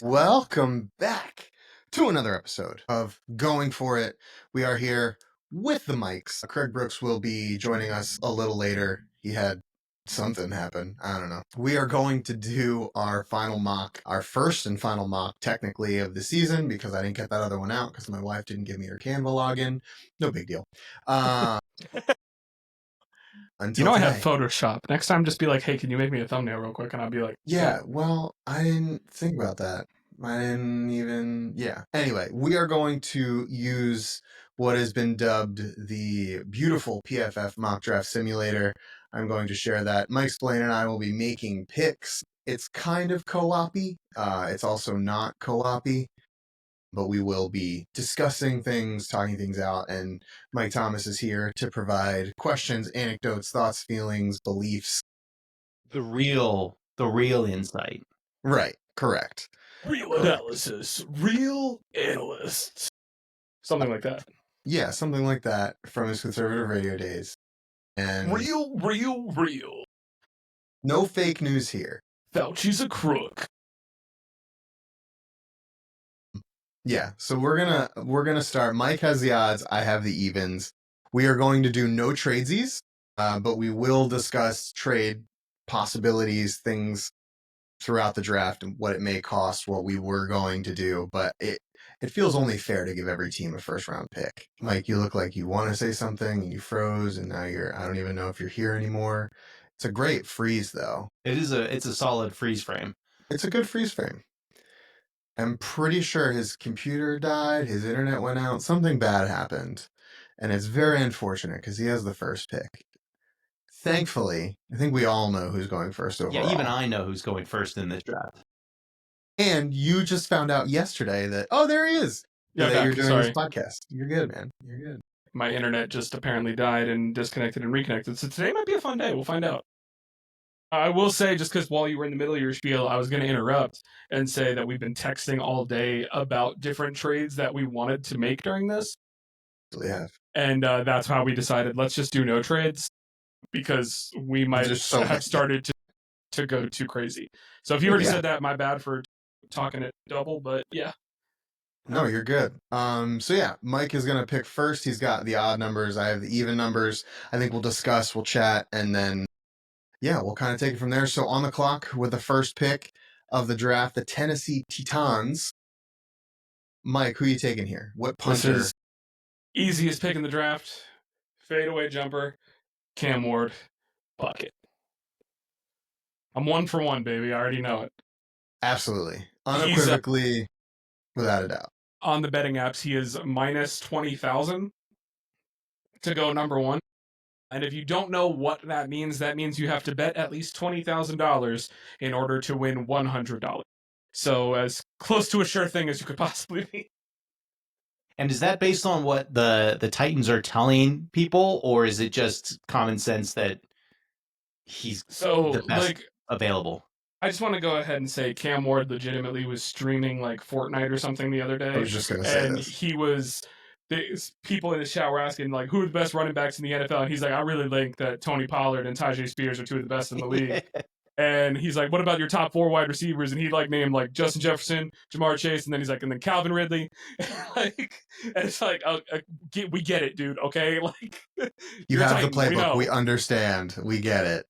Welcome back to another episode of Going For It. We are here with the mics. Craig Brooks will be joining us a little later. He had something happen. I don't know. We are going to do our final mock, our first and final mock, technically, of the season because I didn't get that other one out because my wife didn't give me her Canva login. No big deal. Until I today. have Photoshop. Next time, just be like, hey, can you make me a thumbnail real quick? And I'll be like, Yeah, well, I didn't think about that. Anyway, we are going to use what has been dubbed the beautiful PFF mock draft simulator. I'm going to share that. Mike Splain and I will be making picks. It's kind of co-op-y. It's also not co-op-y, but we will be discussing things, talking things out, and Mike Thomas is here to provide questions, anecdotes, thoughts, feelings, beliefs. The real insight. Right, correct. real analysis, real analysts. Something like that. Yeah, something like that from his conservative radio days. And Real. no fake news here. Fauci's a crook. Yeah, so we're gonna start. Mike has the odds, I have the evens. We are going to do no tradesies, but we will discuss trade possibilities, things throughout the draft and what it may cost, what we were going to do, but it feels only fair to give every team a first round pick. Mike, you look like you want to say something and you froze and now I don't even know if you're here anymore. It's a great freeze though. It's a solid freeze frame. It's a good freeze frame. I'm pretty sure his computer died, his internet went out, something bad happened. And it's very unfortunate because he has the first pick. Thankfully, I think we all know who's going first overall. Yeah, even I know who's going first in this draft. And you just found out yesterday that, oh, there he is. Yeah, that you're doing sorry. this podcast. You're good, man. You're good. My internet just apparently died and disconnected and reconnected. So today might be a fun day. We'll find out. I will say, just because while you were in the middle of your spiel, I was going to interrupt and say that we've been texting all day about different trades that we wanted to make during this. Yeah. And that's how we decided, let's just do no trades because we might have started to go too crazy. So if you already said that, my bad for talking it double, but yeah. No, you're good. So yeah, Mike is going to pick first. He's got the odd numbers. I have the even numbers. I think we'll discuss, we'll chat, and then yeah, we'll kind of take it from there. So on the clock with the first pick of the draft, the Tennessee Titans. Mike, who are you taking here? What punter? This is easiest pick in the draft. Fadeaway jumper. Cam Ward. Bucket. I'm 1 for 1, baby. I already know it. Absolutely. Unequivocally, without a doubt. On the betting apps, he is minus 20,000 to go number 1. And if you don't know what that means you have to bet at least $20,000 in order to win $100. So as close to a sure thing as you could possibly be. And is that based on what the Titans are telling people, or is it just common sense that he's the best available? I just want to go ahead and say Cam Ward legitimately was streaming like Fortnite or something the other day. I was just going to say this. He was... people in his chat were asking, like, who are the best running backs in the NFL? And he's like, I really think that Tony Pollard and Tajay Spears are 2 of the best in the league. And he's like, what about your top 4 wide receivers? And he like named like Justin Jefferson, Jamar Chase, and then he's like, and then Calvin Ridley. And it's like, we get it, dude. Okay, like you have the playbook. We understand. We get it.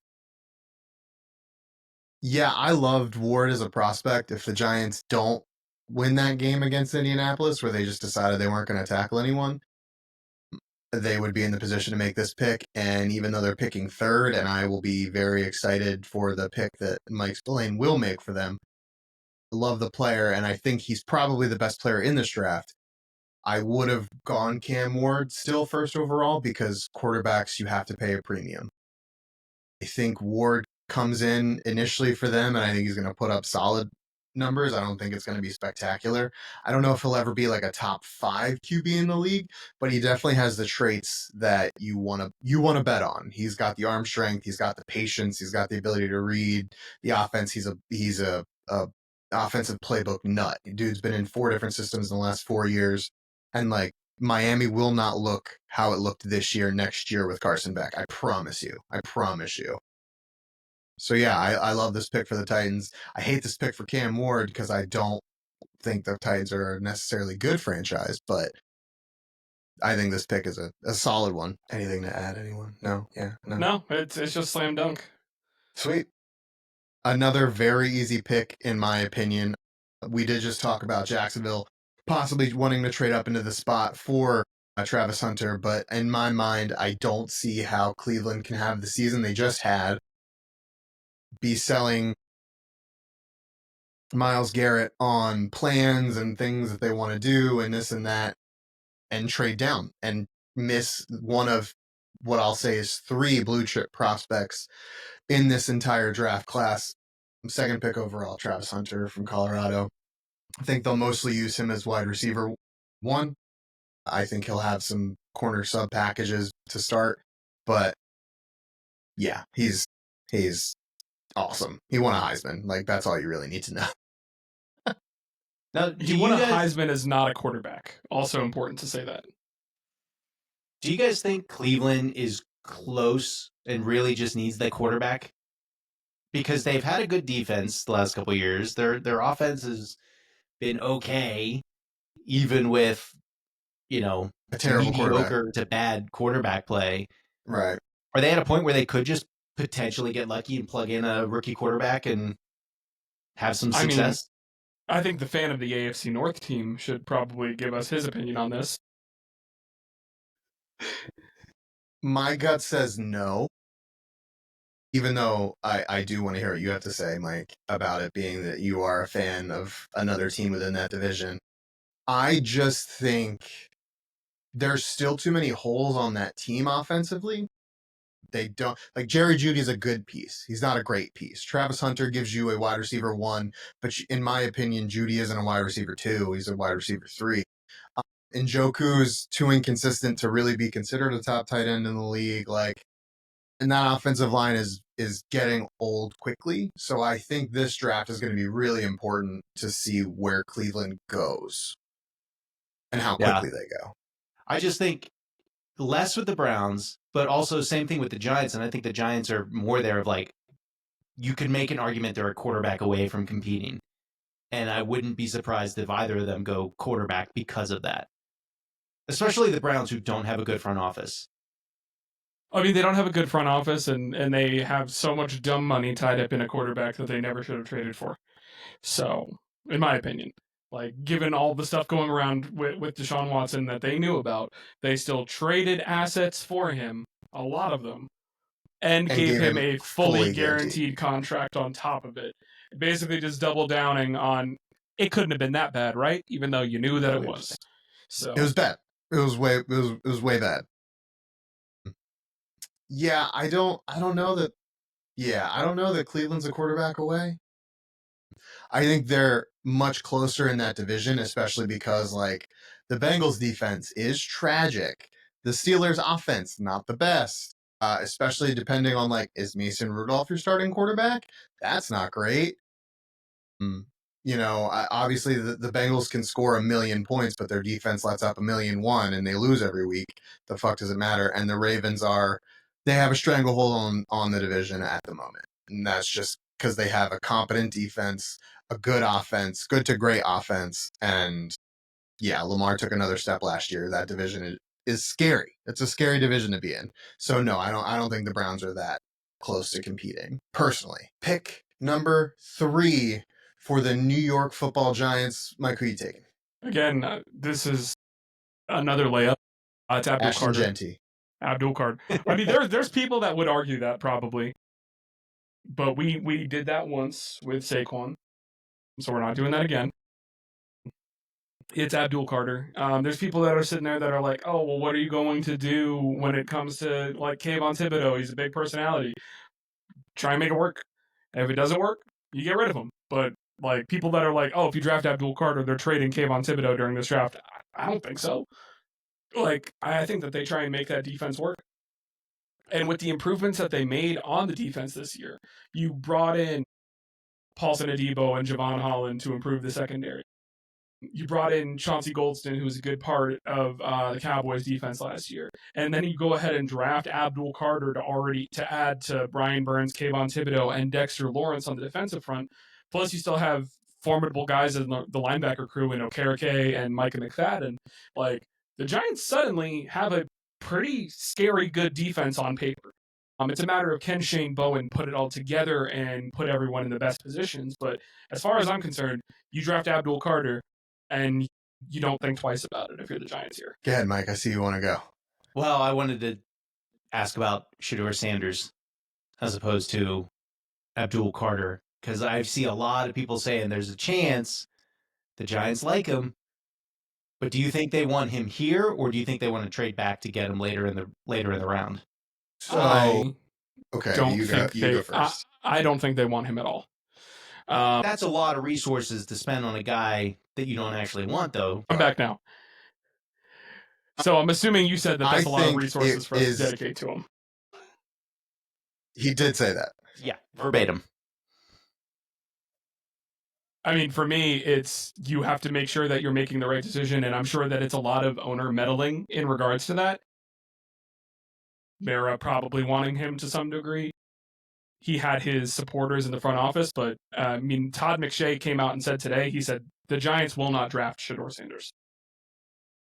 Yeah, I loved Ward as a prospect. If the Giants don't win that game against Indianapolis, where they just decided they weren't going to tackle anyone, they would be in the position to make this pick. And even though they're picking third, and I will be very excited for the pick that Mike Spillane will make for them, I love the player, and I think he's probably the best player in this draft. I would have gone Cam Ward still first overall because quarterbacks, you have to pay a premium. I think Ward comes in initially for them, and I think he's going to put up solid numbers. I don't think it's going to be spectacular. I don't know if he'll ever be like a top 5 QB in the league, but he definitely has the traits that you want to bet on. He's got the arm strength, he's got the patience, he's got the ability to read the offense. He's a offensive playbook nut. Dude's been in 4 different systems in the last 4 years, and like Miami will not look how it looked this year next year with Carson back. I promise you. So yeah, I love this pick for the Titans. I hate this pick for Cam Ward because I don't think the Titans are a necessarily good franchise, but I think this pick is a solid one. Anything to add, anyone? No? Yeah? No? No, it's just slam dunk. Sweet. Another very easy pick, in my opinion. We did just talk about Jacksonville possibly wanting to trade up into the spot for Travis Hunter, but in my mind, I don't see how Cleveland can have the season they just had, be selling Myles Garrett on plans and things that they want to do and this and that, and trade down and miss one of what I'll say is 3 blue chip prospects in this entire draft class. Second pick overall, Travis Hunter from Colorado. I think they'll mostly use him as wide receiver 1. I think he'll have some corner sub packages to start, but yeah, he's awesome. He won a Heisman. Like, that's all you really need to know. Now, he won a Heisman as not a quarterback. Also important to say that. Do you guys think Cleveland is close and really just needs that quarterback? Because they've had a good defense the last couple of years. Their offense has been okay, even with, a terrible mediocre to bad quarterback play. Right. Are they at a point where they could just potentially get lucky and plug in a rookie quarterback and have some success? I think the fan of the AFC North team should probably give us his opinion on this. My gut says no. Even though I do want to hear what you have to say, Mike, about it being that you are a fan of another team within that division. I just think there's still too many holes on that team offensively. They don't, like, Jerry Jeudy is a good piece. He's not a great piece. Travis Hunter gives you a wide receiver 1, but in my opinion, Jeudy isn't a wide receiver 2. He's a wide receiver 3. Njoku is too inconsistent to really be considered a top tight end in the league. Like, and that offensive line is getting old quickly. So I think this draft is going to be really important to see where Cleveland goes and how quickly they go. I just think less with the Browns, but also same thing with the Giants. And I think the Giants are more there of like, you could make an argument they're a quarterback away from competing. And I wouldn't be surprised if either of them go quarterback because of that. Especially the Browns, who don't have a good front office. I mean, they don't have a good front office, and they have so much dumb money tied up in a quarterback that they never should have traded for. So, in my opinion, like, given all the stuff going around with Deshaun Watson that they knew about, they still traded assets for him, a lot of them, and gave him a fully guaranteed contract on top of it. Basically just double downing on, it couldn't have been that bad, right? Even though you knew that it was. So it was bad. It was way bad. Yeah, I don't know that. Yeah, I don't know that Cleveland's a quarterback away. I think they're much closer in that division, especially because, like, the Bengals defense is tragic. The Steelers offense, not the best. Especially depending on, like, is Mason Rudolph your starting quarterback? That's not great. Obviously the Bengals can score 1,000,000 points, but their defense lets up 1,000,001 and they lose every week. The fuck does it matter? And the Ravens they have a stranglehold on the division at the moment. And that's just because they have a competent defense, a good offense, good to great offense. And yeah, Lamar took another step last year. That division is scary. It's a scary division to be in. So no, I don't think the Browns are that close to competing, personally. Pick number 3 for the New York Football Giants. Mike, who are you taking? Again, this is another layup. It's Abdul Carter. Abdul Carter. I mean, there's people that would argue that probably, but we did that once with Saquon, so we're not doing that again. It's Abdul Carter. There's people that are sitting there that are like, oh, well, what are you going to do when it comes to, like, Kayvon Thibodeau? He's a big personality. Try and make it work. And if it doesn't work, you get rid of him. But, like, people that are like, oh, if you draft Abdul Carter, they're trading Kayvon Thibodeau during this draft. I don't think so. Like, I think that they try and make that defense work. And with the improvements that they made on the defense this year, you brought in Paulson Adebo and Javon Holland to improve the secondary. You brought in Chauncey Goldston, who was a good part of the Cowboys defense last year. And then you go ahead and draft Abdul Carter to add to Brian Burns, Kayvon Thibodeau, and Dexter Lawrence on the defensive front. Plus, you still have formidable guys in the linebacker crew in Okereke and Micah McFadden. Like, the Giants suddenly have a pretty scary good defense on paper. It's a matter of can Shane Bowen put it all together and put everyone in the best positions. But as far as I'm concerned, you draft Abdul Carter and you don't think twice about it if you're the Giants here. Go ahead, Mike. I see you want to go. Well, I wanted to ask about Shedeur Sanders as opposed to Abdul Carter, because I see a lot of people saying there's a chance the Giants like him. But do you think they want him here, or do you think they want to trade back to get him later in the round? So, okay, don't you think go first. I don't think they want him at all. That's a lot of resources to spend on a guy that you don't actually want, though. I'm back now. So I'm assuming you said that's a lot of resources for us to dedicate to him. He did say that. Yeah, verbatim. I mean, for me, it's you have to make sure that you're making the right decision, and I'm sure that it's a lot of owner meddling in regards to that. Mara probably wanting him to some degree. He had his supporters in the front office, but I mean, Todd McShay came out and said today, he said, the Giants will not draft Shedeur Sanders.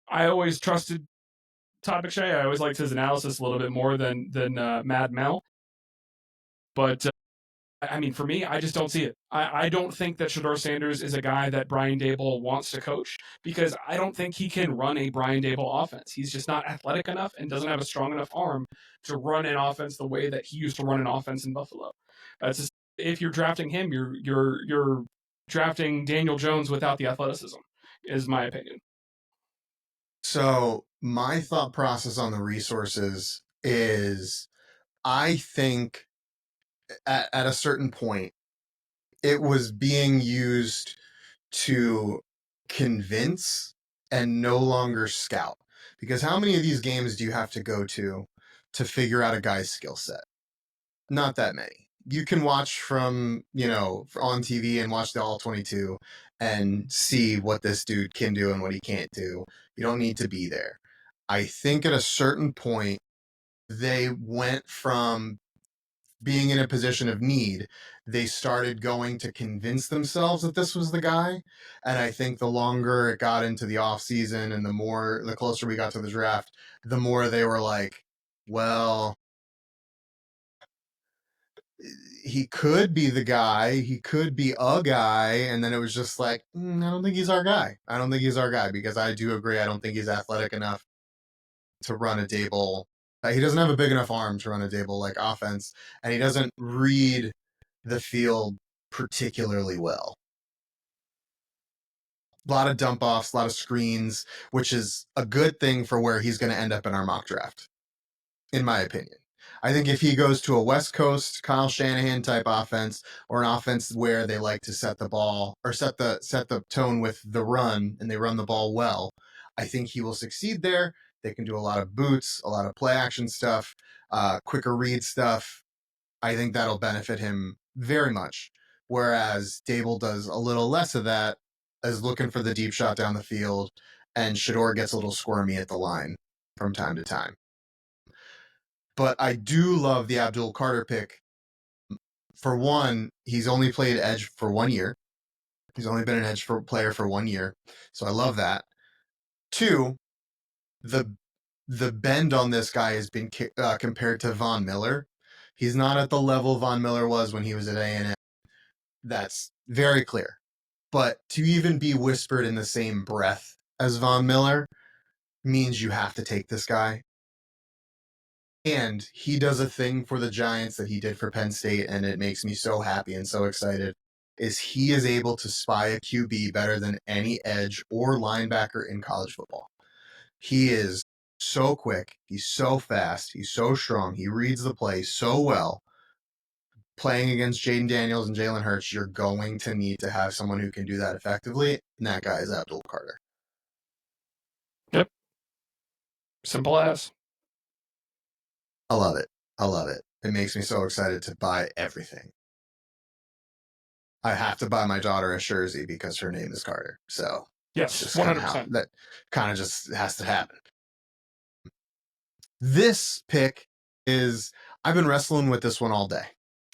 I always trusted Todd McShay. I always liked his analysis a little bit more than Mad Mel. But I mean, for me, I just don't see it. I don't think that Shedeur Sanders is a guy that Brian Daboll wants to coach because I don't think he can run a Brian Daboll offense. He's just not athletic enough and doesn't have a strong enough arm to run an offense the way that he used to run an offense in Buffalo. It's just, if you're drafting him, you're drafting Daniel Jones without the athleticism, is my opinion. So my thought process on the resources is I think at a certain point, it was being used to convince and no longer scout. Because how many of these games do you have to go to figure out a guy's skill set? Not that many. You can watch from, on TV and watch the All 22 and see what this dude can do and what he can't do. You don't need to be there. I think at a certain point, they went from being in a position of need, they started going to convince themselves that this was the guy. And I think the longer it got into the off season and the closer we got to the draft, the more they were like, well, he could be the guy, he could be a guy. And then it was just like, I don't think he's our guy. I don't think he's our guy because I do agree. I don't think he's athletic enough to run a Daboll. He doesn't have a big enough arm to run a Daboll like offense, and he doesn't read the field particularly well. A lot of dump offs, a lot of screens, which is a good thing for where he's going to end up in our mock draft, in my opinion. I think if he goes to a West Coast Kyle Shanahan type offense or an offense where they like to set the ball or set the tone with the run and they run the ball well, I think he will succeed there. They can do a lot of boots, a lot of play action stuff, quicker read stuff. I think that'll benefit him very much. Whereas Daboll does a little less of that, is looking for the deep shot down the field, and Shedeur gets a little squirmy at the line from time to time. But I do love the Abdul Carter pick. For one, he's only played edge for 1 year. He's only been an edge player for 1 year. So I love that. Two, the bend on this guy has been compared to Von Miller. He's not at the level Von Miller was when he was at A&M. That's very clear. But to even be whispered in the same breath as Von Miller means you have to take this guy. And he does a thing for the Giants that he did for Penn State, and it makes me so happy and so excited, is he is able to spy a QB better than any edge or linebacker in college football. He is so quick. He's so fast. He's so strong. He reads the play so well. Playing against Jaden Daniels and Jalen Hurts, you're going to need to have someone who can do that effectively, and that guy is Abdul Carter. Yep. Simple as. I love it. I love it. It makes me so excited to buy everything. I have to buy my daughter a jersey because her name is Carter. So yes, 100%. That kind of just has to happen. This pick is, I've been wrestling with this one all day.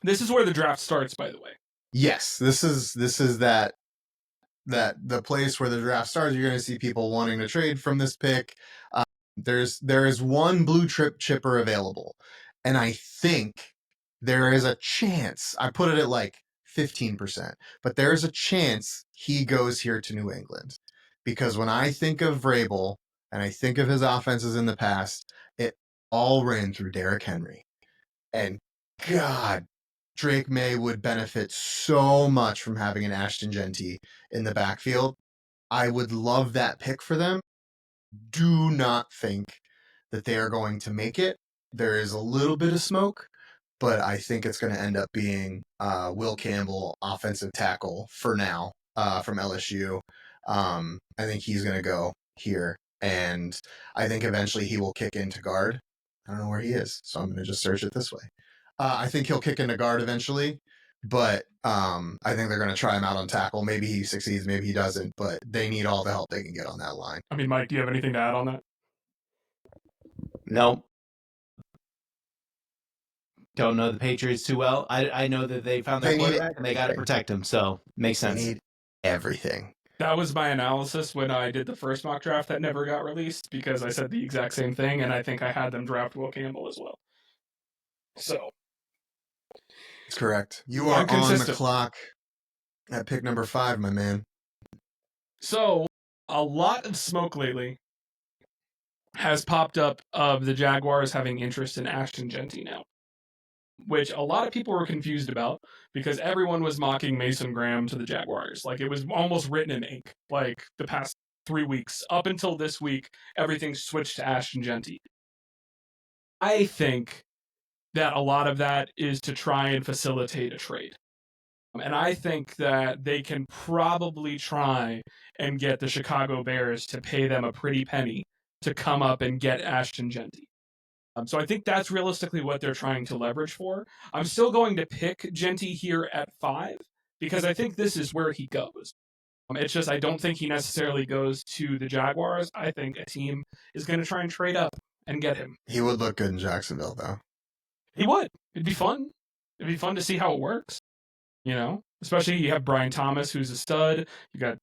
This is where the draft starts, by the way. Yes, this is that that the place where the draft starts, you're going to see people wanting to trade from this pick. There is one blue chipper available, and I think there is a chance. I put it at like 15%, but there is a chance he goes here to New England, because when I think of Vrabel and I think of his offenses in the past, it all ran through Derrick Henry, and God, Drake May would benefit so much from having an Ashton Genty in the backfield. I would love that pick for them. Do not think that they are going to make it. There is a little bit of smoke, but I think it's going to end up being Will Campbell, offensive tackle for now, from LSU. I think he's going to go here, and I think eventually he will kick into guard. I don't know where he is, so I'm going to just search it this way. I think he'll kick into guard eventually, but I think they're going to try him out on tackle. Maybe he succeeds, maybe he doesn't, but they need all the help they can get on that line. I mean, Mike, do you have anything to add on that? No. Don't know the Patriots too well. I know that they found their quarterback and they got to protect him, so makes sense. They need everything. That was my analysis when I did the first mock draft that never got released, because I said the exact same thing, and I think I had them draft Will Campbell as well. So. That's correct. You are on the clock at pick number 5, my man. So, a lot of smoke lately has popped up of the Jaguars having interest in Ashton Genty now, which a lot of people were confused about because everyone was mocking Mason Graham to the Jaguars. Like, it was almost written in ink, like the past 3 weeks. Up until this week, everything switched to Ashton Genty. I think that a lot of that is to try and facilitate a trade. And I think that they can probably try and get the Chicago Bears to pay them a pretty penny to come up and get Ashton Genty. So I think that's realistically what they're trying to leverage for. I'm still going to pick Genty here at 5 because I think this is where he goes. It's just I don't think he necessarily goes to the Jaguars. I think a team is going to try and trade up and get him. He would look good in Jacksonville, though. He would. It'd be fun. It'd be fun to see how it works. You know, especially you have Brian Thomas, who's a stud. You got,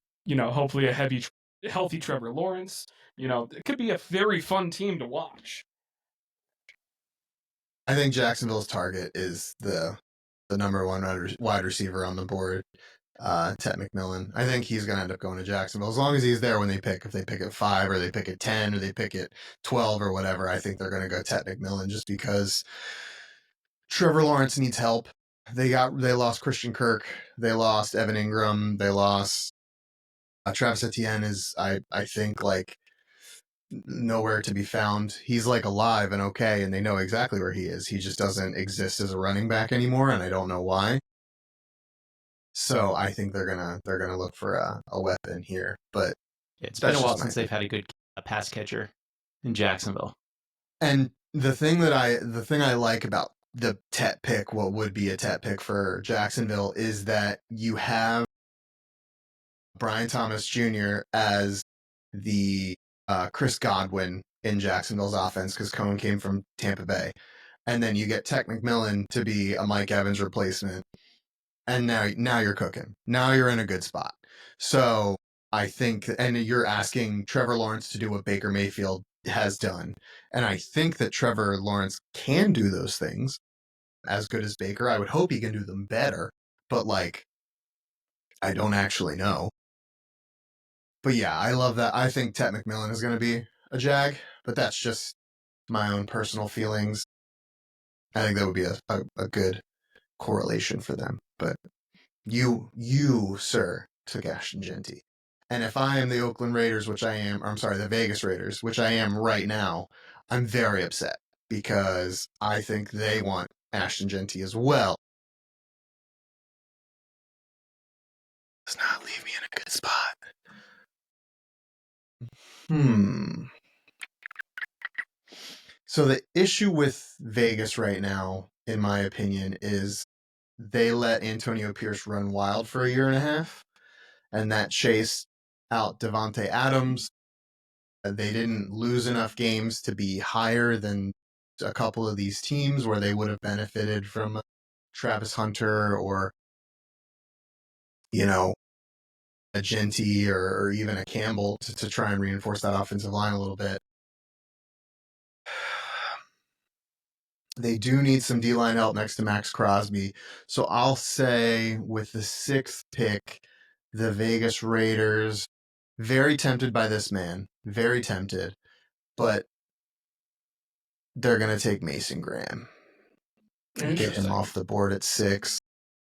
hopefully a healthy Trevor Lawrence. It could be a very fun team to watch. I think Jacksonville's target is the number 1 wide receiver on the board, Ted McMillan. I think he's going to end up going to Jacksonville as long as he's there when they pick. If they pick at 5 or they pick at 10 or they pick at 12 or whatever, I think they're going to go Ted McMillan just because Trevor Lawrence needs help. They lost Christian Kirk. They lost Evan Ingram. They lost Travis Etienne is, I think, like nowhere to be found. He's like alive and okay, and they know exactly where he is. He just doesn't exist as a running back anymore, and I don't know why. So I think they're gonna look for a weapon here. But it's been a while since they've had a good pass catcher in Jacksonville. And the thing I like about the Tet pick, what would be a Tet pick for Jacksonville, is that you have Brian Thomas Jr. as the Chris Godwin in Jacksonville's offense because Cohen came from Tampa Bay. And then you get Ted McMillan to be a Mike Evans replacement. And now you're cooking. Now you're in a good spot. So I think, and you're asking Trevor Lawrence to do what Baker Mayfield has done. And I think that Trevor Lawrence can do those things as good as Baker. I would hope he can do them better, but I don't actually know. But yeah, I love that. I think Ted McMillan is going to be a Jag, but that's just my own personal feelings. I think that would be a good correlation for them. But you, sir, took Ashton Genty. And if I am the Oakland Raiders, the Vegas Raiders, which I am right now, I'm very upset because I think they want Ashton Genty as well. Does not leave me in a good spot. So the issue with Vegas right now, in my opinion, is they let Antonio Pierce run wild for a year and a half, and that chased out Devontae Adams. They didn't lose enough games to be higher than a couple of these teams where they would have benefited from Travis Hunter or, a Genty or even a Campbell to try and reinforce that offensive line a little bit. They do need some D-line help next to Max Crosby. So I'll say with the 6th pick, the Vegas Raiders, very tempted by this man, very tempted, but they're going to take Mason Graham. Get him off the board at 6.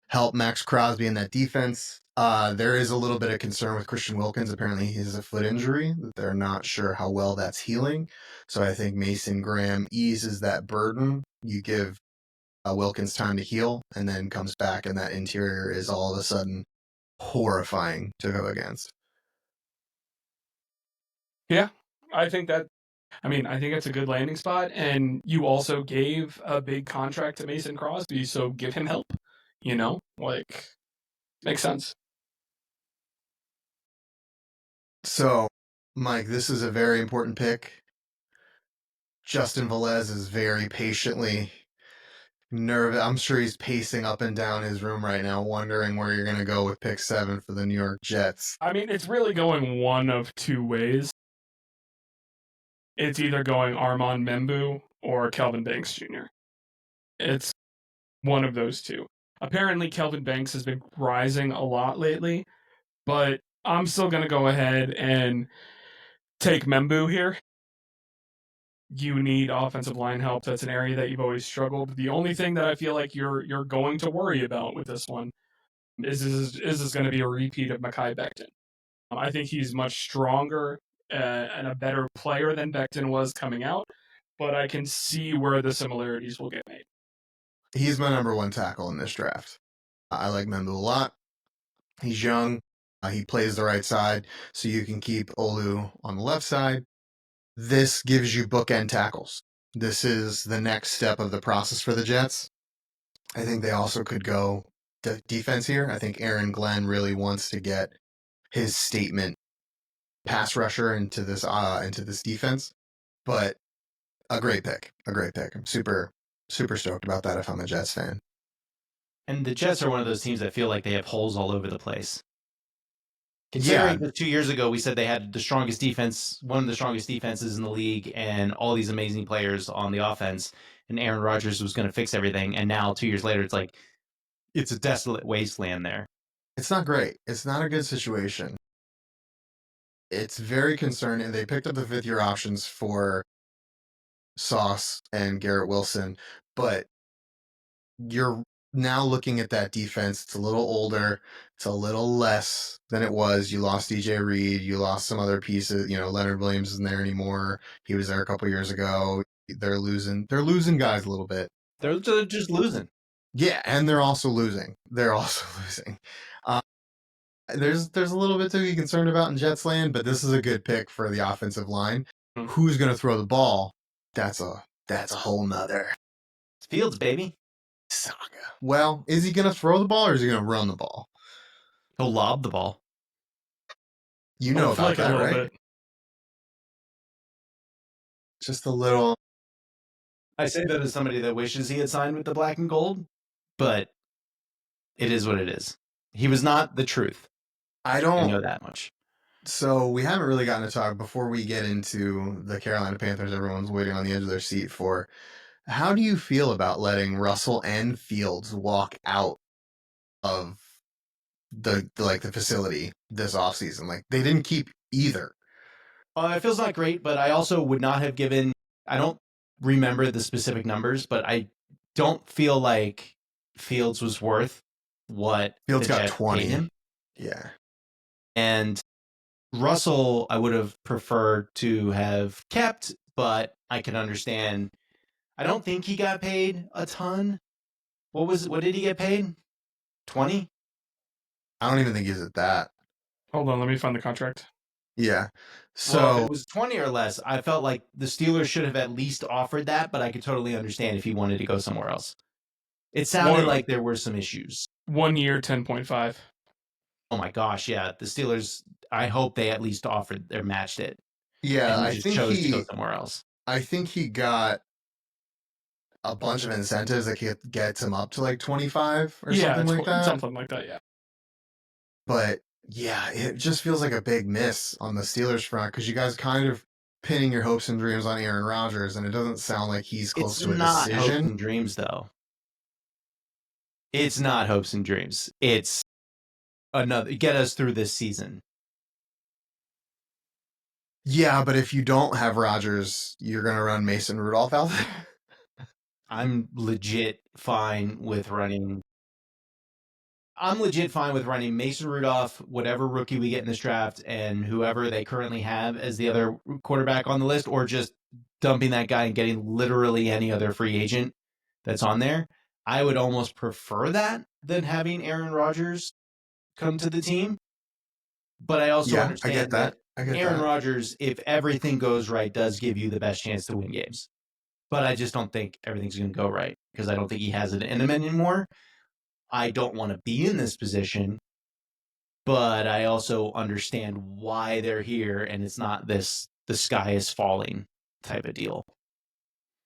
Help Max Crosby in that defense. There is a little bit of concern with Christian Wilkins. Apparently, he has a foot injury that they're not sure how well that's healing. So I think Mason Graham eases that burden. You give Wilkins time to heal and then comes back, and that interior is all of a sudden horrifying to go against. Yeah, I think it's a good landing spot. And you also gave a big contract to Mason Crosby, so give him help. Makes sense. So, Mike, this is a very important pick. Justin Velez is very patiently nervous. I'm sure he's pacing up and down his room right now, wondering where you're going to go with pick 7 for the New York Jets. It's really going one of two ways. It's either going Armand Membu or Kelvin Banks Jr. It's one of those two. Apparently, Kelvin Banks has been rising a lot lately, but I'm still going to go ahead and take Membu here. You need offensive line help. That's an area that you've always struggled. The only thing that I feel like you're going to worry about with this one is this going to be a repeat of Mekhi Becton? I think he's much stronger and a better player than Becton was coming out, but I can see where the similarities will get made. He's my number 1 tackle in this draft. I like Membu a lot. He's young. He plays the right side, so you can keep Olu on the left side. This gives you bookend tackles. This is the next step of the process for the Jets. I think they also could go defense here. I think Aaron Glenn really wants to get his statement pass rusher into this defense. But a great pick. I'm super stoked about that if I'm a Jets fan. And the Jets are one of those teams that feel like they have holes all over the place. Considering that 2 years ago we said they had the strongest defense, one of the strongest defenses in the league, and all these amazing players on the offense, and Aaron Rodgers was going to fix everything, and now 2 years later it's like it's a desolate wasteland there. It's not great. It's not a good situation. It's very concerning. They picked up the 5th-year options for Sauce and Garrett Wilson, but you're now looking at that defense. It's a little older. It's a little less than it was. You lost DJ Reed. You lost some other pieces. Leonard Williams isn't there anymore. He was there a couple years ago. They're losing guys a little bit. They're just losing. Yeah, and they're also losing. There's a little bit to be concerned about in Jets land, but this is a good pick for the offensive line. Mm-hmm. Who's going to throw the ball? That's a whole nother. It's Fields, baby. Saga. Well, is he going to throw the ball or is he going to run the ball? He'll lob the ball. You know about that, right? Bit. Just a little. I say that as somebody that wishes he had signed with the black and gold, but it is what it is. He was not the truth. I know that much. So we haven't really gotten to talk before we get into the Carolina Panthers. Everyone's waiting on the edge of their seat for. How do you feel about letting Russell and Fields walk out of the facility this offseason? Like, they didn't keep either. It feels not great, but I also would not have given. I don't remember the specific numbers, but I don't feel like Fields was worth what Fields got Jets 20. paid him. Yeah. And Russell, I would have preferred to have kept, but I can understand. I don't think he got paid a ton. What did he get paid? 20? I don't even think he's at that. Hold on, let me find the contract. Yeah. So if it was 20 or less, I felt like the Steelers should have at least offered that, but I could totally understand if he wanted to go somewhere else. It sounded like there were some issues. 1 year, 10.5. Oh my gosh, yeah. The Steelers, I hope they at least offered or matched it. Yeah, I think chose to go somewhere else. I think he got a bunch of incentives that gets him up to like 25 or something like that. Something like that, yeah. But Yeah, it just feels like a big miss on the Steelers front because you guys kind of pinning your hopes and dreams on Aaron Rodgers, and it doesn't sound like he's close It's to a not hopes decision. and dreams, though. It's not hopes and dreams. It's another get us through this season. Yeah, but if you don't have Rodgers, you're gonna run Mason Rudolph out there. I'm legit fine with running. I'm legit fine with running Mason Rudolph, whatever rookie we get in this draft, and whoever they currently have as the other quarterback on the list, or just dumping that guy and getting literally any other free agent that's on there. I would almost prefer that than having Aaron Rodgers come to the team. But I also Yeah, I get understand that. that I get Aaron that. Rodgers, if everything goes right, does give you the best chance to win games. But I just don't think everything's going to go right because I don't think he has it in him anymore. I don't want to be in this position, but I also understand why they're here, and it's not this the sky is falling type of deal.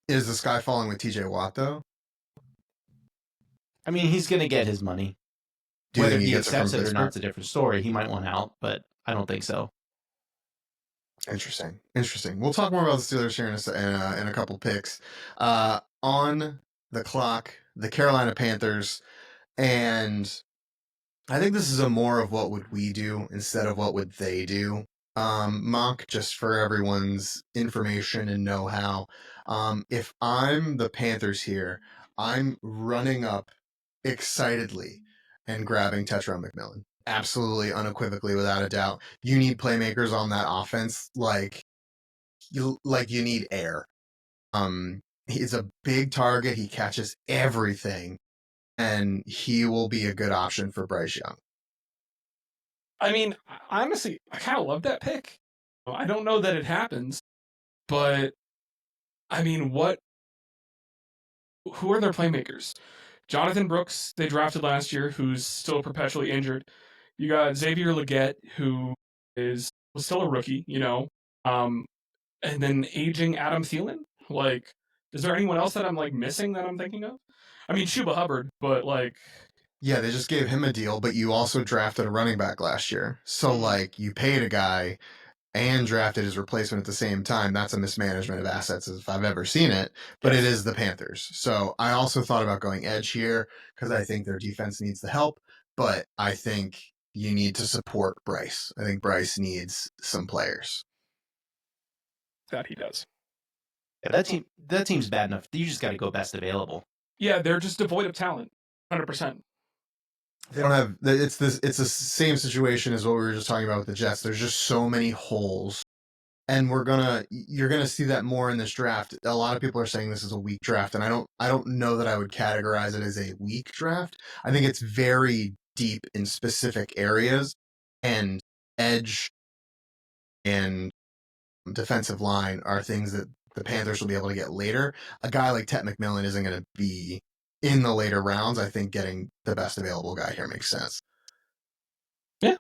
Is the sky falling with TJ Watt though? I mean, he's going to get his money. Do you Whether think he he gets it accepts from it or not Pittsburgh? is a different story. He might want out, but I don't think so. Interesting. Interesting. We'll talk more about the Steelers here in a couple picks. On the clock, the Carolina Panthers, and I think this is a more of what would we do instead of what would they do. Mock, just for everyone's information and know-how. If I'm the Panthers here, I'm running up excitedly and grabbing Tetra McMillan. Absolutely, unequivocally, without a doubt. You need playmakers on that offense, like you need air. He's a big target. He catches everything, and he will be a good option for Bryce Young. I mean, honestly, I kind of love that pick. I don't know that it happens, but I mean, what? Who are their playmakers? Jonathan Brooks, they drafted last year, who's still perpetually injured. You got Xavier Legette, who was still a rookie, um, and then aging Adam Thielen. Like, is there anyone else that I'm like missing that I'm thinking of? I mean, Chuba Hubbard, but like, Yeah, they just gave him a deal, but you also drafted a running back last year. So, like, you paid a guy and drafted his replacement at the same time. That's a mismanagement of assets if I've ever seen it, but it yes, is the Panthers. So, I also thought about going edge here because I think their defense needs the help, but I think you need to support Bryce. I think Bryce needs some players. that he does. Yeah, that team's bad enough. You just got to go best available. Yeah, they're just devoid of talent, 100%. They don't have it's the same situation as what we were just talking about with the Jets. There's just so many holes, and you're gonna see that more in this draft. A lot of people are saying this is a weak draft, and I don't know that I would categorize it as a weak draft. I think it's very deep in specific areas, and edge and defensive line are things that the Panthers will be able to get later. A guy like Tet McMillan isn't going to be in the later rounds. I think getting the best available guy here makes sense. Yeah,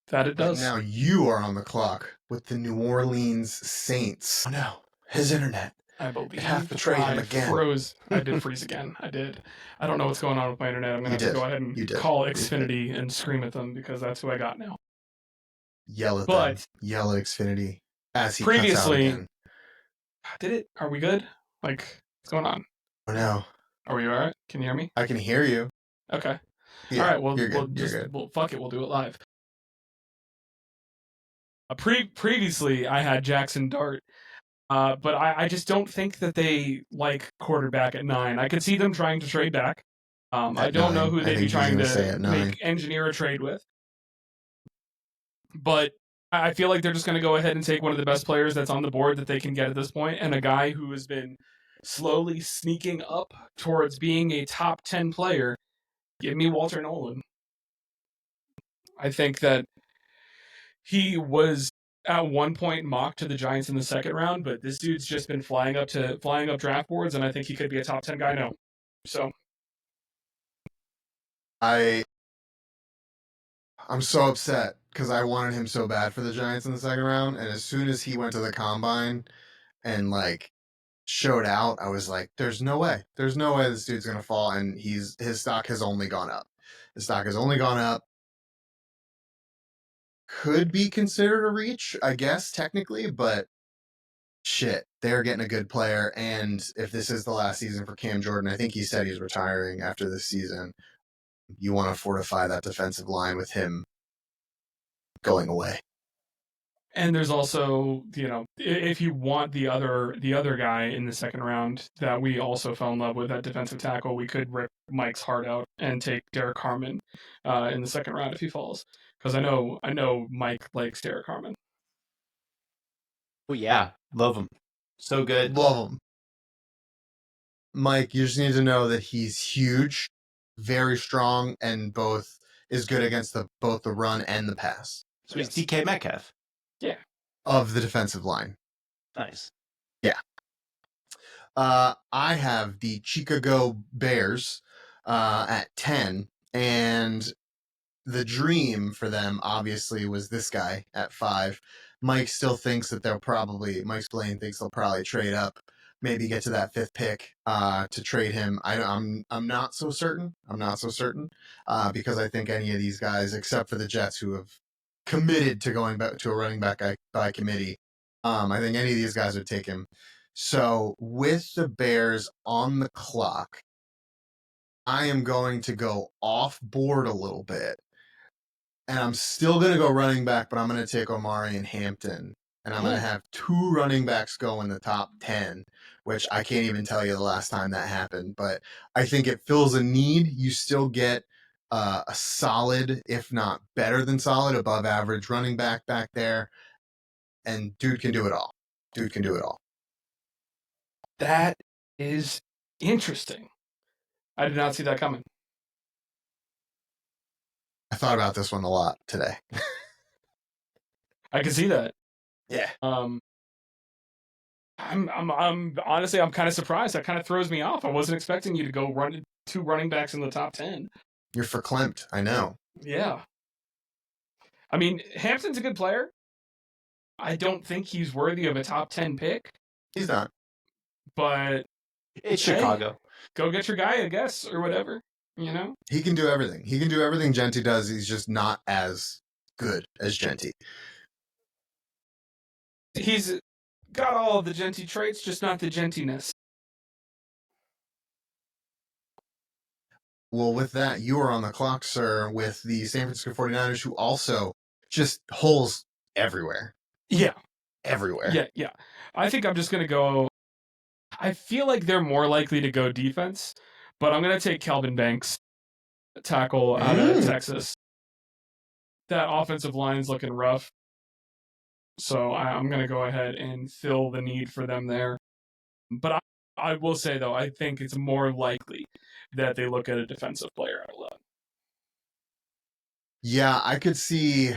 that it But does. now you are on the clock with the New Orleans Saints. Oh no, his internet. I believe Half betrayed him I again. froze. I did freeze again. I did. I don't know what's going on with my internet. I'm gonna You have to did. go ahead and You did. call You did. Xfinity and scream at them because that's who I got now. Yell at them. But Yell at Xfinity as he cuts out previously, again. did it? Are we good? Like, what's going on? Oh no, Are we all right? Can you hear me? I can hear you. Okay. Yeah, All right. Well, you're we'll good. You're just good. fuck it. We'll do it live. Previously, I had Jackson Dart, but I just don't think that they like quarterback at 9. I could see them trying to trade back. I At don't know 9, who I they'd be think he's trying gonna say to at 9. engineer a trade with, but I feel like they're just going to go ahead and take one of the best players that's on the board that they can get at this point, and a guy who has been slowly sneaking up towards being a top 10 player. Give me Walter Nolan. I think that he was at one point mocked to the Giants in the second round, but this dude's just been flying up draft boards, and I think he could be a top 10 guy now. So I'm so upset because I wanted him so bad for the Giants in the second round, and as soon as he went to the combine and like showed out, I was like, "There's no way. There's no way this dude's gonna fall." And his stock has only gone up. His stock has only gone up. could be considered a reach, I guess, technically, but shit, they're getting a good player. And if this is the last season for Cam Jordan, I think he said he's retiring after this season. You want to fortify that defensive line with him going away. And there's also, if you want the other guy in the second round that we also fell in love with at defensive tackle, we could rip Mike's heart out and take Derek Harmon in the second round if he falls. Because I know Mike likes Derek Harmon. Oh yeah, love him. So good. Love him. Mike, you just need to know that he's huge, very strong, and both is good against both the run and the pass. So he's DK Metcalf. Yeah. Of the defensive line. Nice. Yeah. I have the Chicago Bears at 10, and the dream for them obviously was this guy at 5. Mike's Blaine thinks they'll probably trade up, maybe get to that 5th pick to trade him. I'm not so certain. Because I think any of these guys, except for the Jets, who have committed to going back to a running back by committee, I think any of these guys would take him. So with the Bears on the clock, I am going to go off board a little bit. And I'm still going to go running back, but I'm going to take Omari and Hampton. And I'm going to have 2 running backs go in the top 10, which I can't even tell you the last time that happened. But I think it fills a need. You still get a solid, if not better than solid, above average running back there. And dude can do it all. That is interesting. I did not see that coming. I thought about this one a lot today. I can see that. Yeah. I'm honestly, I'm kind of surprised. That kind of throws me off. I wasn't expecting you to go run 2 running backs in the top 10. You're verklempt. I know. Yeah. I mean, Hampton's a good player. I don't think he's worthy of a top 10 pick. He's not. But it's Chicago. Go get your guy, I guess, or whatever. He can do everything. He can do everything Genty does. He's just not as good as Genty. He's got all of the Genty traits, just not the gentiness. Well, with that, you are on the clock, sir, with the San Francisco 49ers, who also just holes everywhere. Yeah. Everywhere. Yeah. I think I'm just going to go... I feel like they're more likely to go defense, but I'm going to take Kelvin Banks, tackle out of Texas. That offensive line's looking rough. So I'm going to go ahead and fill the need for them there. But I will say, though, I think it's more likely that they look at a defensive player out loud. Yeah, I could see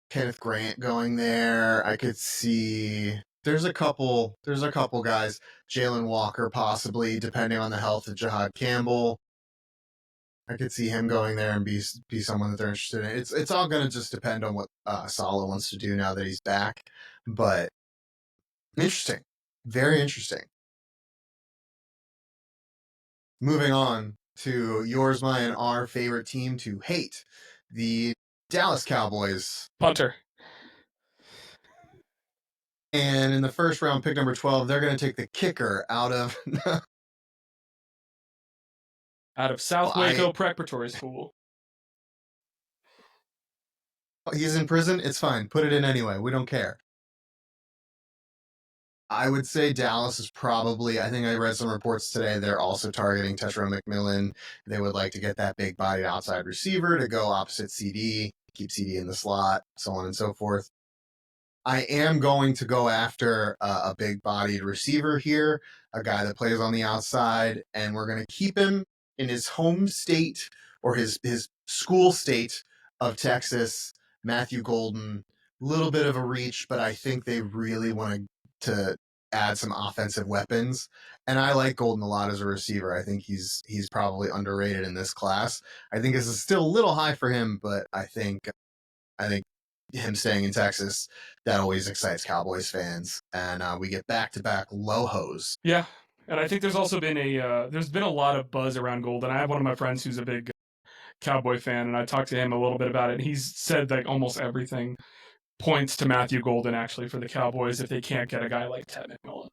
Kenneth Grant going there. I could see there's a couple guys. Jalen Walker possibly, depending on the health of Jahad Campbell. I could see him going there and be someone that they're interested in. It's all going to just depend on what Saleh wants to do now that he's back. But interesting. Very interesting. Moving on to yours, mine, and our favorite team to hate, the Dallas Cowboys. Punter. And in the first round, pick number 12, they're going to take the kicker out of... out of South Waco Preparatory School. He's in prison? It's fine. Put it in anyway. We don't care. I would say Dallas is probably, I think I read some reports today, they're also targeting Tetron McMillan. They would like to get that big-bodied outside receiver to go opposite CD, keep CD in the slot, so on and so forth. I am going to go after a big-bodied receiver here, a guy that plays on the outside, and we're going to keep him in his home state or his school state of Texas, Matthew Golden. Little bit of a reach, but I think they really want to add some offensive weapons. And I like Golden a lot as a receiver. I think he's probably underrated in this class. I think this is still a little high for him, but I think him staying in Texas, that always excites Cowboys fans. And we get back-to-back low hose. Yeah. And I think there's also been there's been a lot of buzz around Golden. I have one of my friends who's a big Cowboy fan, and I talked to him a little bit about it. And he's said like almost everything points to Matthew Golden actually for the Cowboys if they can't get a guy like Ted McMillan.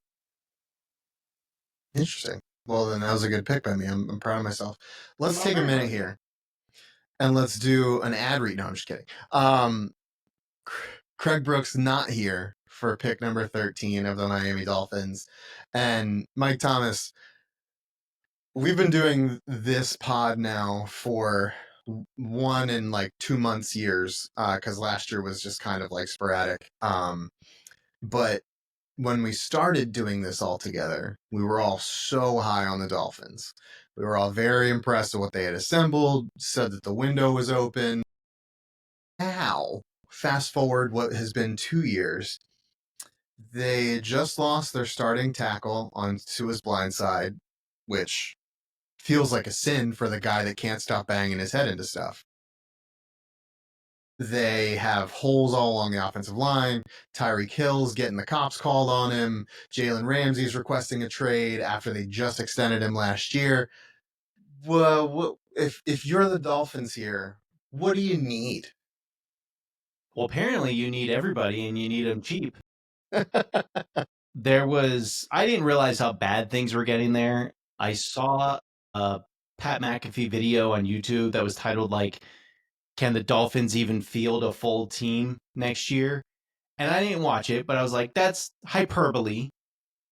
Interesting. Well, then that was a good pick by me. I'm proud of myself. Let's take a minute here and let's do an ad read. No, I'm just kidding. Craig Brooks not here for pick number 13 of the Miami Dolphins. And Mike Thomas, we've been doing this pod now for 1 and like 2 months years, because last year was just kind of like sporadic. But when we started doing this all together, we were all so high on the Dolphins. We were all very impressed with what they had assembled, said that the window was open. Now, fast forward what has been 2 years, they just lost their starting tackle onto his blind side, which feels like a sin for the guy that can't stop banging his head into stuff. They have holes all along the offensive line. Tyreek Hill's getting the cops called on him. Jalen Ramsey's requesting a trade after they just extended him last year. Well, if you're the Dolphins here, what do you need? Well, apparently you need everybody, and you need them cheap. I didn't realize how bad things were getting there. I saw a Pat McAfee video on YouTube that was titled like, "Can the Dolphins even field a full team next year?" And I didn't watch it, but I was like, that's hyperbole.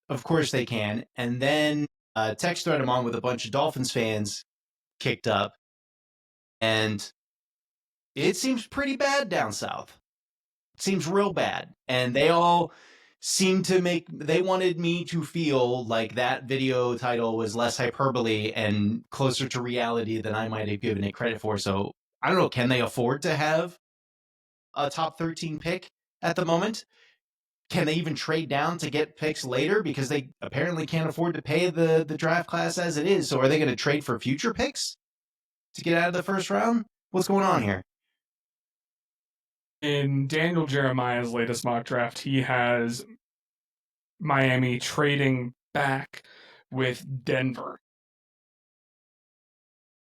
Of course they can. And then a text thread I'm on with a bunch of Dolphins fans kicked up, and it seems pretty bad down south. It seems real bad. And they all seemed to they wanted me to feel like that video title was less hyperbole and closer to reality than I might have given it credit for. So I don't know, can they afford to have a top 13 pick at the moment? Can they even trade down to get picks later? Because they apparently can't afford to pay the draft class as it is. So are they going to trade for future picks to get out of the first round? What's going on here? In Daniel Jeremiah's latest mock draft, he has Miami trading back with Denver.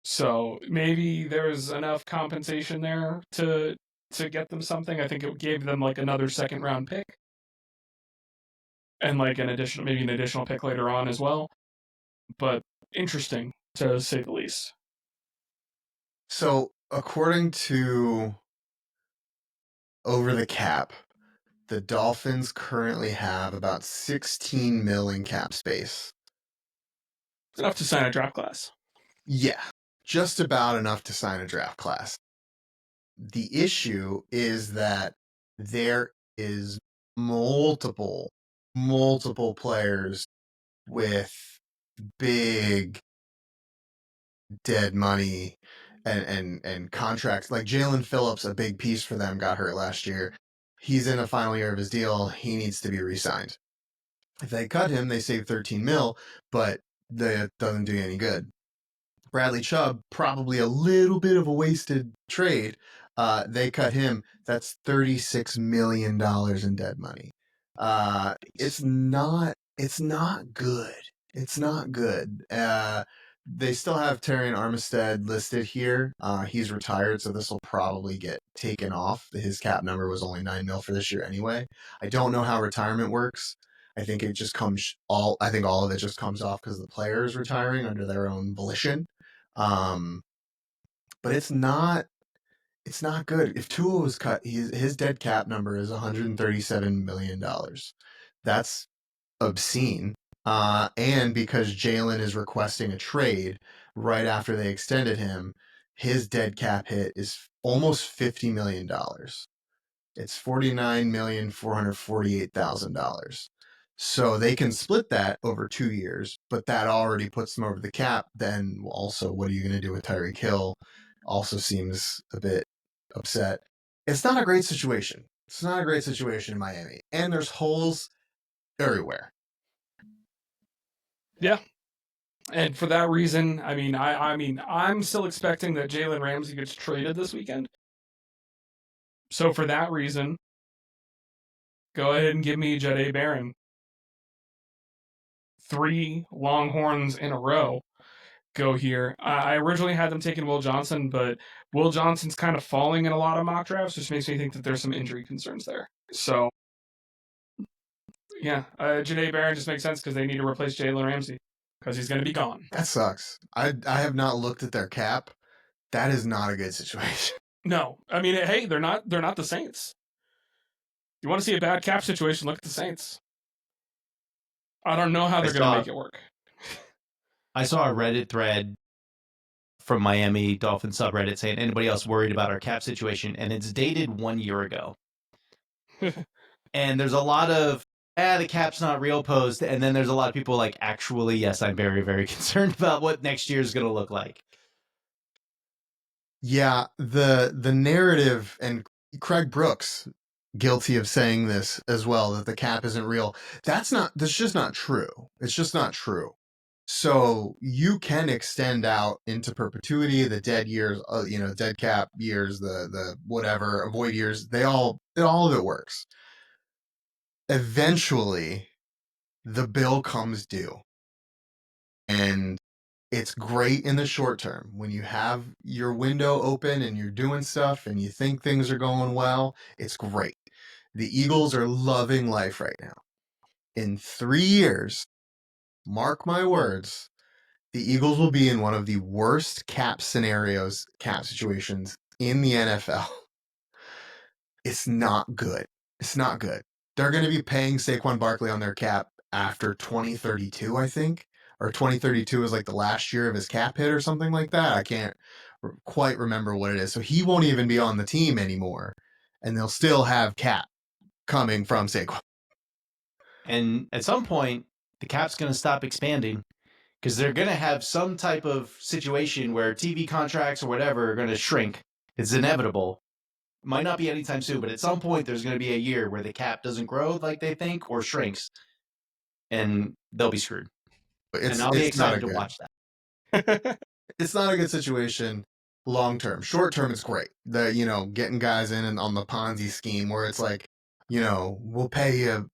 So maybe there's enough compensation there to get them something. I think it gave them like another second round pick. And like maybe an additional pick later on as well. But interesting, to say the least. So, according to Over the Cap, the Dolphins currently have about 16 mil in cap space. It's enough to sign a draft class. Yeah, just about enough to sign a draft class. The issue is that there is multiple players with big dead money and contracts. Like Jalen Phillips, a big piece for them, got hurt last year. He's in the final year of his deal. He needs to be re-signed. If they cut him, they save 13 mil, but that doesn't do you any good. Bradley Chubb, probably a little bit of a wasted trade. They cut him. That's $36 million in dead money. It's not good. It's not good. They still have Terrion Armstead listed here. He's retired, so this will probably get taken off. His cap number was only 9 mil for this year anyway. I don't know how retirement works. I think it just comes I think all of it just comes off because the player is retiring under their own volition. But it's not good. If Tua was cut, his dead cap number is $137 million. That's obscene. And because Jalen is requesting a trade right after they extended him, his dead cap hit is almost $50 million. It's $49,448,000. So they can split that over 2 years, but that already puts them over the cap. Then also, what are you going to do with Tyreek Hill? Also seems a bit upset. It's not a great situation. It's not a great situation in Miami. And there's holes everywhere. Yeah. And for that reason, I'm still expecting that Jalen Ramsey gets traded this weekend. So for that reason, go ahead and give me Jahdae Barron. 3 Longhorns in a row. go here. I originally had them taking Will Johnson, but Will Johnson's kind of falling in a lot of mock drafts, which makes me think that there's some injury concerns there. So, yeah, Janae Barron just makes sense because they need to replace Jalen Ramsey because he's going to be gone. That sucks. I have not looked at their cap. That is not a good situation. No, I mean, hey, they're not the Saints. You want to see a bad cap situation? Look at the Saints. I don't know how they're going to make it work. I saw a Reddit thread from Miami Dolphin subreddit saying, anybody else worried about our cap situation? And it's dated 1 year ago. And there's a lot of, the cap's not real post. And then there's a lot of people like, actually, yes, I'm very, very concerned about what next year is going to look like. Yeah, the narrative, and Craig Brooks guilty of saying this as well, that the cap isn't real. That's just not true. It's just not true. So you can extend out into perpetuity the dead years, dead cap years, the whatever, avoid years. All of it works. Eventually, the bill comes due. And it's great in the short term when you have your window open and you're doing stuff and you think things are going well. It's great. The Eagles are loving life right now. In 3 years, mark my words, the Eagles will be in one of the worst cap situations in the NFL. It's not good. It's not good. They're going to be paying Saquon Barkley on their cap after 2032, I think. Or 2032 is like the last year of his cap hit or something like that. I can't quite remember what it is. So he won't even be on the team anymore. And they'll still have cap coming from Saquon. And at some point, the cap's going to stop expanding because they're going to have some type of situation where TV contracts or whatever are going to shrink. It's inevitable. Might not be anytime soon, but at some point there's going to be a year where the cap doesn't grow like they think or shrinks, and they'll be screwed. And I'll be excited to watch that. It's not a good situation long term. Short term, it's great. Getting guys in and on the Ponzi scheme where it's like, we'll pay you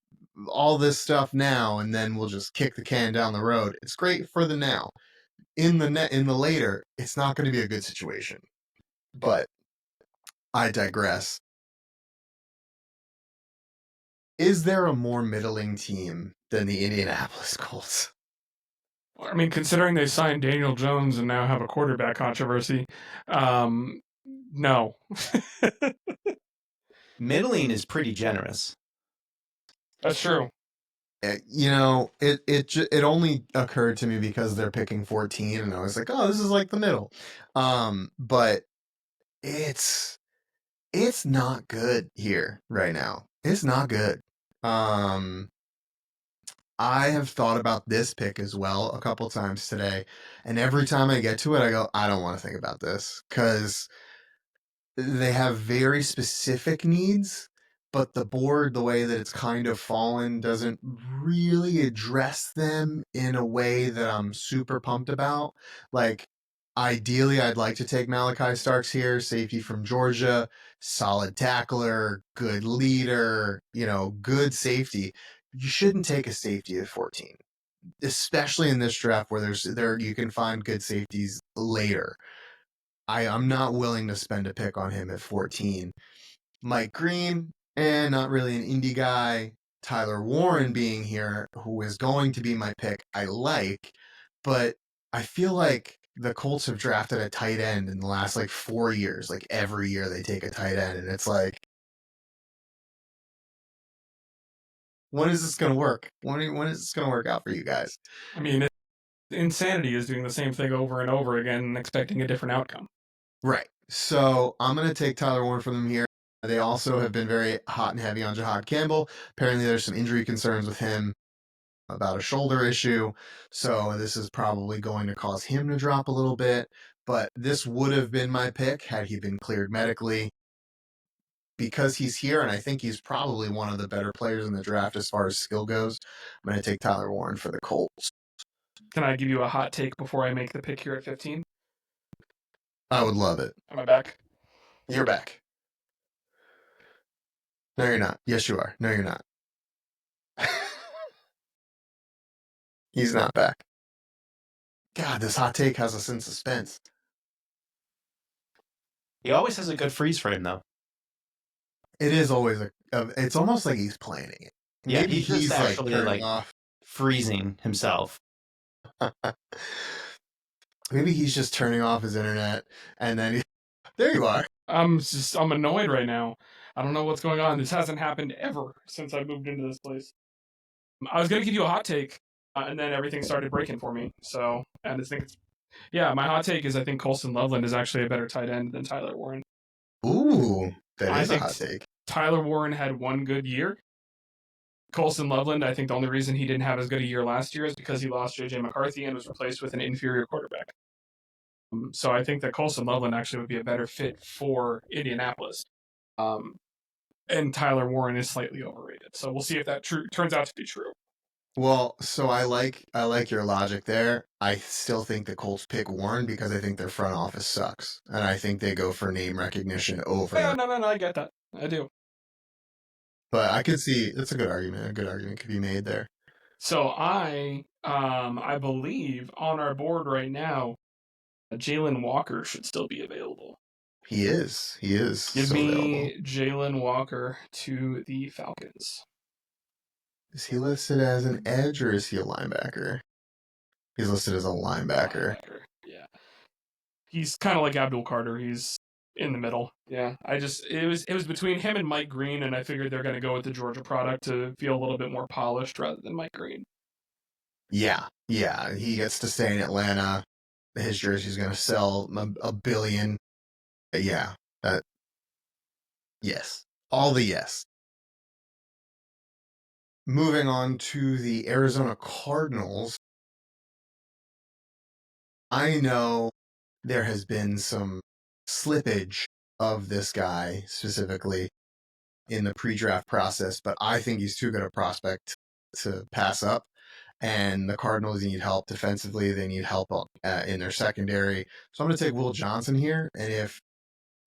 all this stuff now and then we'll just kick the can down the road. It's great for the now. In the later, it's not going to be a good situation. But I digress. Is there a more middling team than the Indianapolis Colts? I mean, considering they signed Daniel Jones and now have a quarterback controversy, no. Middling is pretty generous. That's true. It only occurred to me because they're picking 14, and I was like, oh, this is like the middle. But it's not good here right now. It's not good. I have thought about this pick as well a couple times today, and every time I get to it, I go, I don't want to think about this because they have very specific needs, but the board, the way that it's kind of fallen, doesn't really address them in a way that I'm super pumped about. Like, ideally, I'd like to take Malachi Starks here, safety from Georgia, solid tackler, good leader, good safety. You shouldn't take a safety at 14, especially in this draft where you can find good safeties later. I'm not willing to spend a pick on him at 14. Mike Green, not really an indie guy. Tyler Warren being here, who is going to be my pick, I like, but I feel like the Colts have drafted a tight end in the last 4 years. Like every year they take a tight end, and it's like, when is this going to work? When is this going to work out for you guys? I mean, insanity is doing the same thing over and over again and expecting a different outcome. Right. So I'm going to take Tyler Warren from them here. They also have been very hot and heavy on Jahad Campbell. Apparently there's some injury concerns with him about a shoulder issue. So this is probably going to cause him to drop a little bit. But this would have been my pick had he been cleared medically. Because he's here, and I think he's probably one of the better players in the draft as far as skill goes, I'm going to take Tyler Warren for the Colts. Can I give you a hot take before I make the pick here at 15? I would love it. Am I back? You're back. No, you're not. Yes, you are. No, you're not. He's not back. God, this hot take has us in suspense. He always has a good freeze frame, though. It is always it's almost like he's planning it. Yeah, Maybe he's just he's like actually, turning like- off. Freezing himself. Maybe he's just turning off his internet, and then there you are. I'm annoyed right now. I don't know what's going on. This hasn't happened ever since I moved into this place. I was gonna give you a hot take, and then everything started breaking for me. So, and I think my hot take is I think Colston Loveland is actually a better tight end than Tyler Warren. Ooh, that I is a think hot take. Tyler Warren had one good year. Colston Loveland, I think the only reason he didn't have as good a year last year is because he lost J.J. McCarthy and was replaced with an inferior quarterback. So I think that Colston Loveland actually would be a better fit for Indianapolis. And Tyler Warren is slightly overrated. So we'll see if that turns out to be true. Well, so I like your logic there. I still think the Colts pick Warren because I think their front office sucks, and I think they go for name recognition over. Yeah, no, I get that. I do. But I could see that's a good argument. A good argument could be made there. So I believe on our board right now, Jalen Walker should still be available. He is. He is. Give still me available. Jalen Walker to the Falcons. Is he listed as an edge or is he a linebacker? He's listed as a linebacker. Yeah. He's kind of like Abdul Carter. He's in the middle. Yeah. It was between him and Mike Green, and I figured they're going to go with the Georgia product to feel a little bit more polished rather than Mike Green. Yeah. He gets to stay in Atlanta. His jersey's going to sell a billion. Yeah. Yes. All the yes. Moving on to the Arizona Cardinals. I know there has been some slippage of this guy specifically in the pre-draft process, but I think he's too good a prospect to pass up. And the Cardinals need help defensively. They need help in their secondary. So I'm going to take Will Johnson here. And if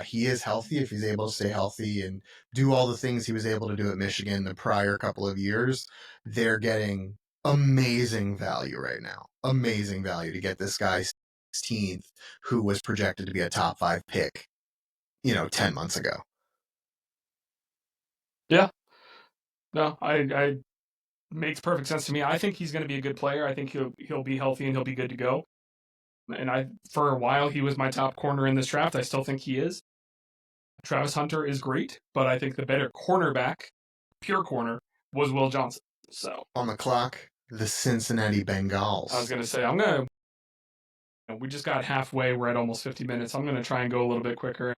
he is healthy, if he's able to stay healthy and do all the things he was able to do at Michigan the prior couple of years, they're getting amazing value right now. Amazing value to get this guy 16th, who was projected to be a top 5 pick, 10 months ago. Yeah. No, I makes perfect sense to me. I think he's going to be a good player. I think he'll be healthy and he'll be good to go. And for a while he was my top corner in this draft. I still think he is. Travis Hunter is great, but I think the better cornerback, pure corner, was Will Johnson. So on the clock, the Cincinnati Bengals. I was going to say we just got halfway. We're at almost 50 minutes. I'm going to try and go a little bit quicker.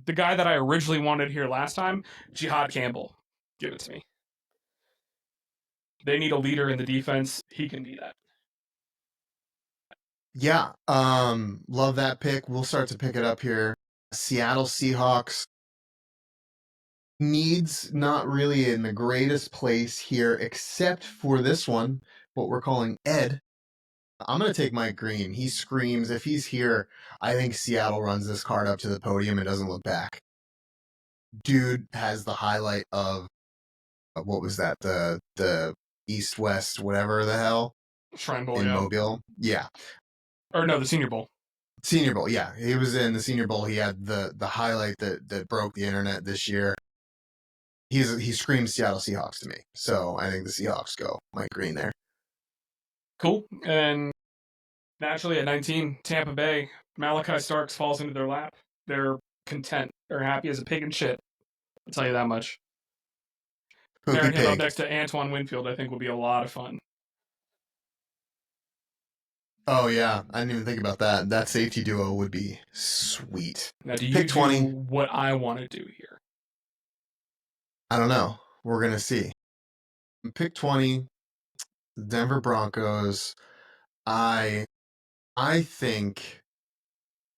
The guy that I originally wanted here last time, Jihad Campbell. Give it to me. They need a leader in the defense. He can be that. Yeah, love that pick. We'll start to pick it up here. Seattle Seahawks needs not really in the greatest place here, except for this one, what we're calling Ed. I'm going to take Mike Green. He screams. If he's here, I think Seattle runs this card up to the podium and doesn't look back. Dude has the highlight of, what was that? The East-West, whatever the hell. Shrine Bowl, in yeah. Mobile. Yeah. Or no, the Senior Bowl. Senior Bowl, yeah. He was in the Senior Bowl. He had the highlight that broke the internet this year. He screams Seattle Seahawks to me. So I think the Seahawks go Mike Green there. Cool. And naturally at 19, Tampa Bay, Malachi Starks falls into their lap. They're content. They're happy as a pig in shit. I'll tell you that much. Pairing him up next to Antoine Winfield, I think, would be a lot of fun. Oh, yeah. I didn't even think about that. That safety duo would be sweet. Now, do you Pick 20. do what I want to do here? I don't know. We're going to see. Pick 20, Denver Broncos. I think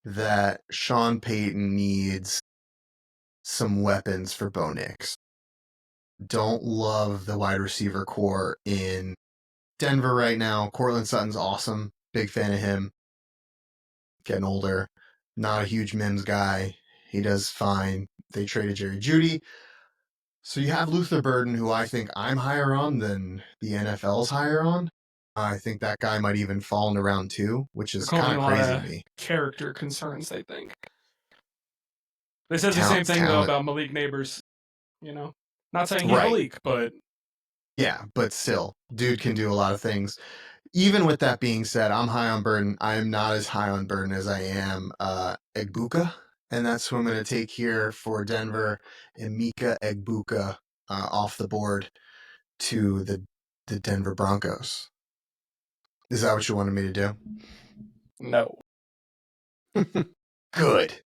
that Sean Payton needs some weapons for Bo Nix. Don't love the wide receiver core in Denver right now. Cortland Sutton's awesome. Big fan of him. Getting older. Not a huge Mims guy. He does fine. They traded Jerry Jeudy. So you have Luther Burden, who I think I'm higher on than the NFL's higher on. I think that guy might even fall into round 2, which They're is calling kind a of lot crazy to of me. character concerns, they think. They said the same thing, though, Talent. about Malik Neighbors. Not saying he's Right. Malik, but Yeah, but still, dude can do a lot of things. Even with that being said, I'm high on Burden. I am not as high on Burden as I am Egbuka, and that's who I'm going to take here for Denver. Emeka Egbuka off the board to the Denver Broncos. Is that what you wanted me to do? no. Good.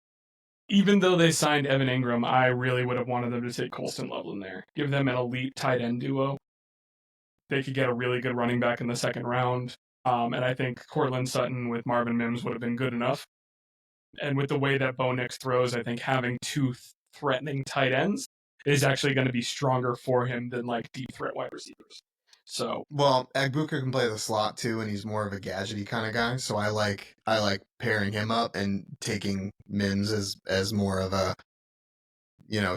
Even though they signed Evan Ingram, I really would have wanted them to take Colston Loveland there. Give them an elite tight end duo. They could get a really good running back in the second round. And I think Cortland Sutton with Marvin Mims would have been good enough. And with the way that Bo Nix throws, I think having two threatening tight ends is actually going to be stronger for him than like deep threat wide receivers. So, Well, Egbuka can play the slot too, and he's more of a gadgety kind of guy. So I like pairing him up and taking Mims as more of a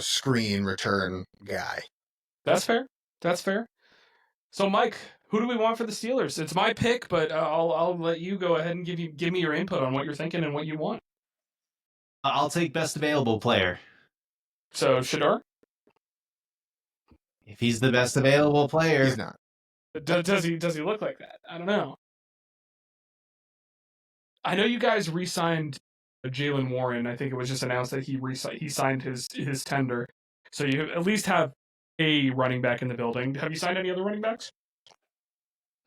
screen return guy. that's fair. That's fair. So, Mike, who do we want for the Steelers? It's my pick, but I'll let you go ahead and give me your input on what you're thinking and what you want. I'll take best available player. So, Shedeur? If he's the best available player. He's not. Does he look like that? I don't know. I know you guys re-signed Jalen Warren. I think it was just announced that he signed his tender. So you at least have a running back in the building. Have you signed any other running backs?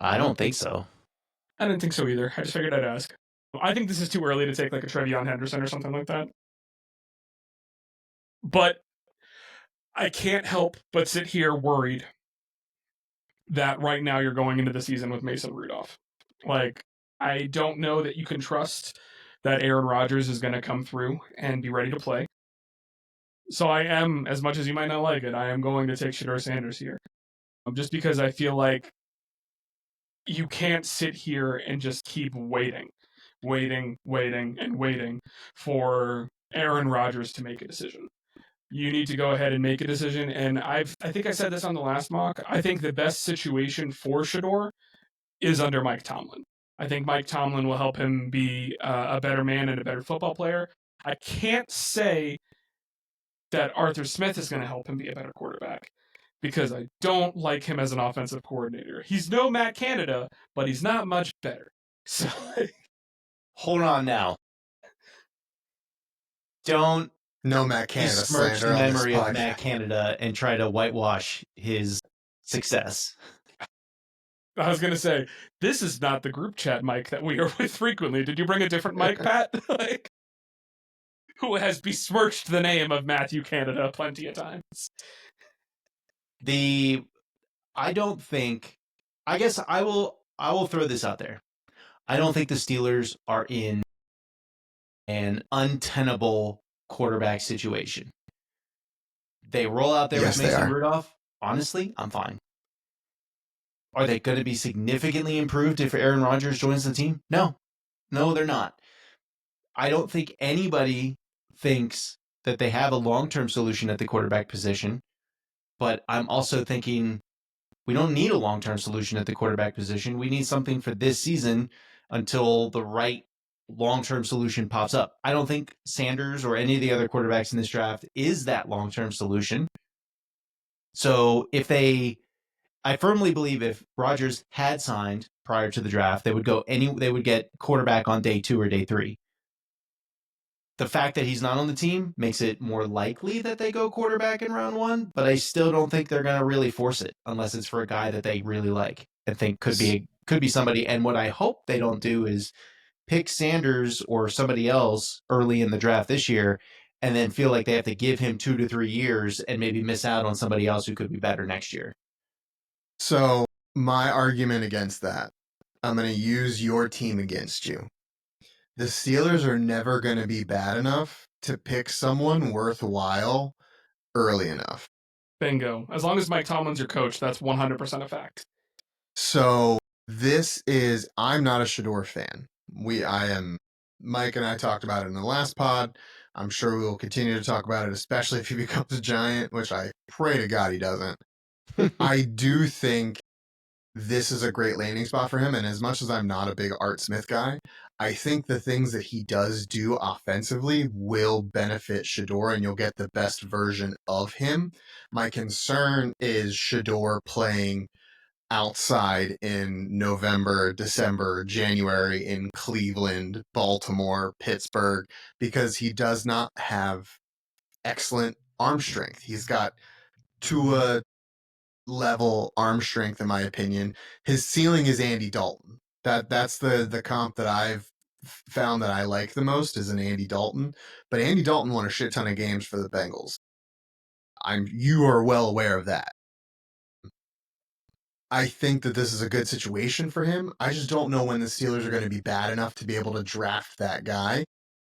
I don't think so. I didn't think so either. I just figured I'd ask. I think this is too early to take like a Trevion Henderson or something like that. But I can't help but sit here worried that right now you're going into the season with Mason Rudolph. Like, I don't know that you can trust that Aaron Rodgers is going to come through and be ready to play. So I am, as much as you might not like it, I am going to take Shedeur Sanders here. Just because I feel like you can't sit here and just keep waiting for Aaron Rodgers to make a decision. You need to go ahead and make a decision. And I think I said this on the last mock. I think the best situation for Shedeur is under Mike Tomlin. I think Mike Tomlin will help him be a better man and a better football player. I can't say that Arthur Smith is going to help him be a better quarterback because I don't like him as an offensive coordinator. He's no Matt Canada, but he's not much better. So, hold on now. Don't No Matt Canada besmirch slander the on this memory of podcast. Matt Canada and try to whitewash his success. I was going to say, this is not the group chat mic that we are with frequently. Did you bring a different mic, Pat? Who has besmirched the name of Matthew Canada plenty of times. I don't think, I guess I will throw this out there. I don't think the Steelers are in an untenable quarterback situation. They roll out there Yes, with they Mason are. Rudolph. Honestly, I'm fine. Are they going to be significantly improved if Aaron Rodgers joins the team? No, they're not. I don't think anybody thinks that they have a long-term solution at the quarterback position, but I'm also thinking we don't need a long-term solution at the quarterback position. We need something for this season until the right long-term solution pops up. I don't think Sanders or any of the other quarterbacks in this draft is that long-term solution. So I firmly believe if Rodgers had signed prior to the draft, they would get quarterback on day 2 or day 3. The fact that he's not on the team makes it more likely that they go quarterback in round 1, but I still don't think they're going to really force it unless it's for a guy that they really like and think could be somebody. And what I hope they don't do is pick Sanders or somebody else early in the draft this year and then feel like they have to give him 2 to 3 years and maybe miss out on somebody else who could be better next year. So my argument against that, I'm going to use your team against you. The Steelers are never going to be bad enough to pick someone worthwhile early enough. Bingo. As long as Mike Tomlin's your coach, that's 100% a fact. So I'm not a Shedeur fan. Mike and I talked about it in the last pod. I'm sure we will continue to talk about it, especially if he becomes a Giant, which I pray to God he doesn't. I do think this is a great landing spot for him. And as much as I'm not a big Art Smith guy, I think the things that he does do offensively will benefit Shedeur, and you'll get the best version of him. My concern is Shedeur playing outside in November, December, January in Cleveland, Baltimore, Pittsburgh, because he does not have excellent arm strength. He's got Tua level arm strength, in my opinion. His ceiling is Andy Dalton. That's the comp that I've found that I like the most is an Andy Dalton. But Andy Dalton won a shit ton of games for the Bengals. You are well aware of that. I think that this is a good situation for him. I just don't know when the Steelers are going to be bad enough to be able to draft that guy.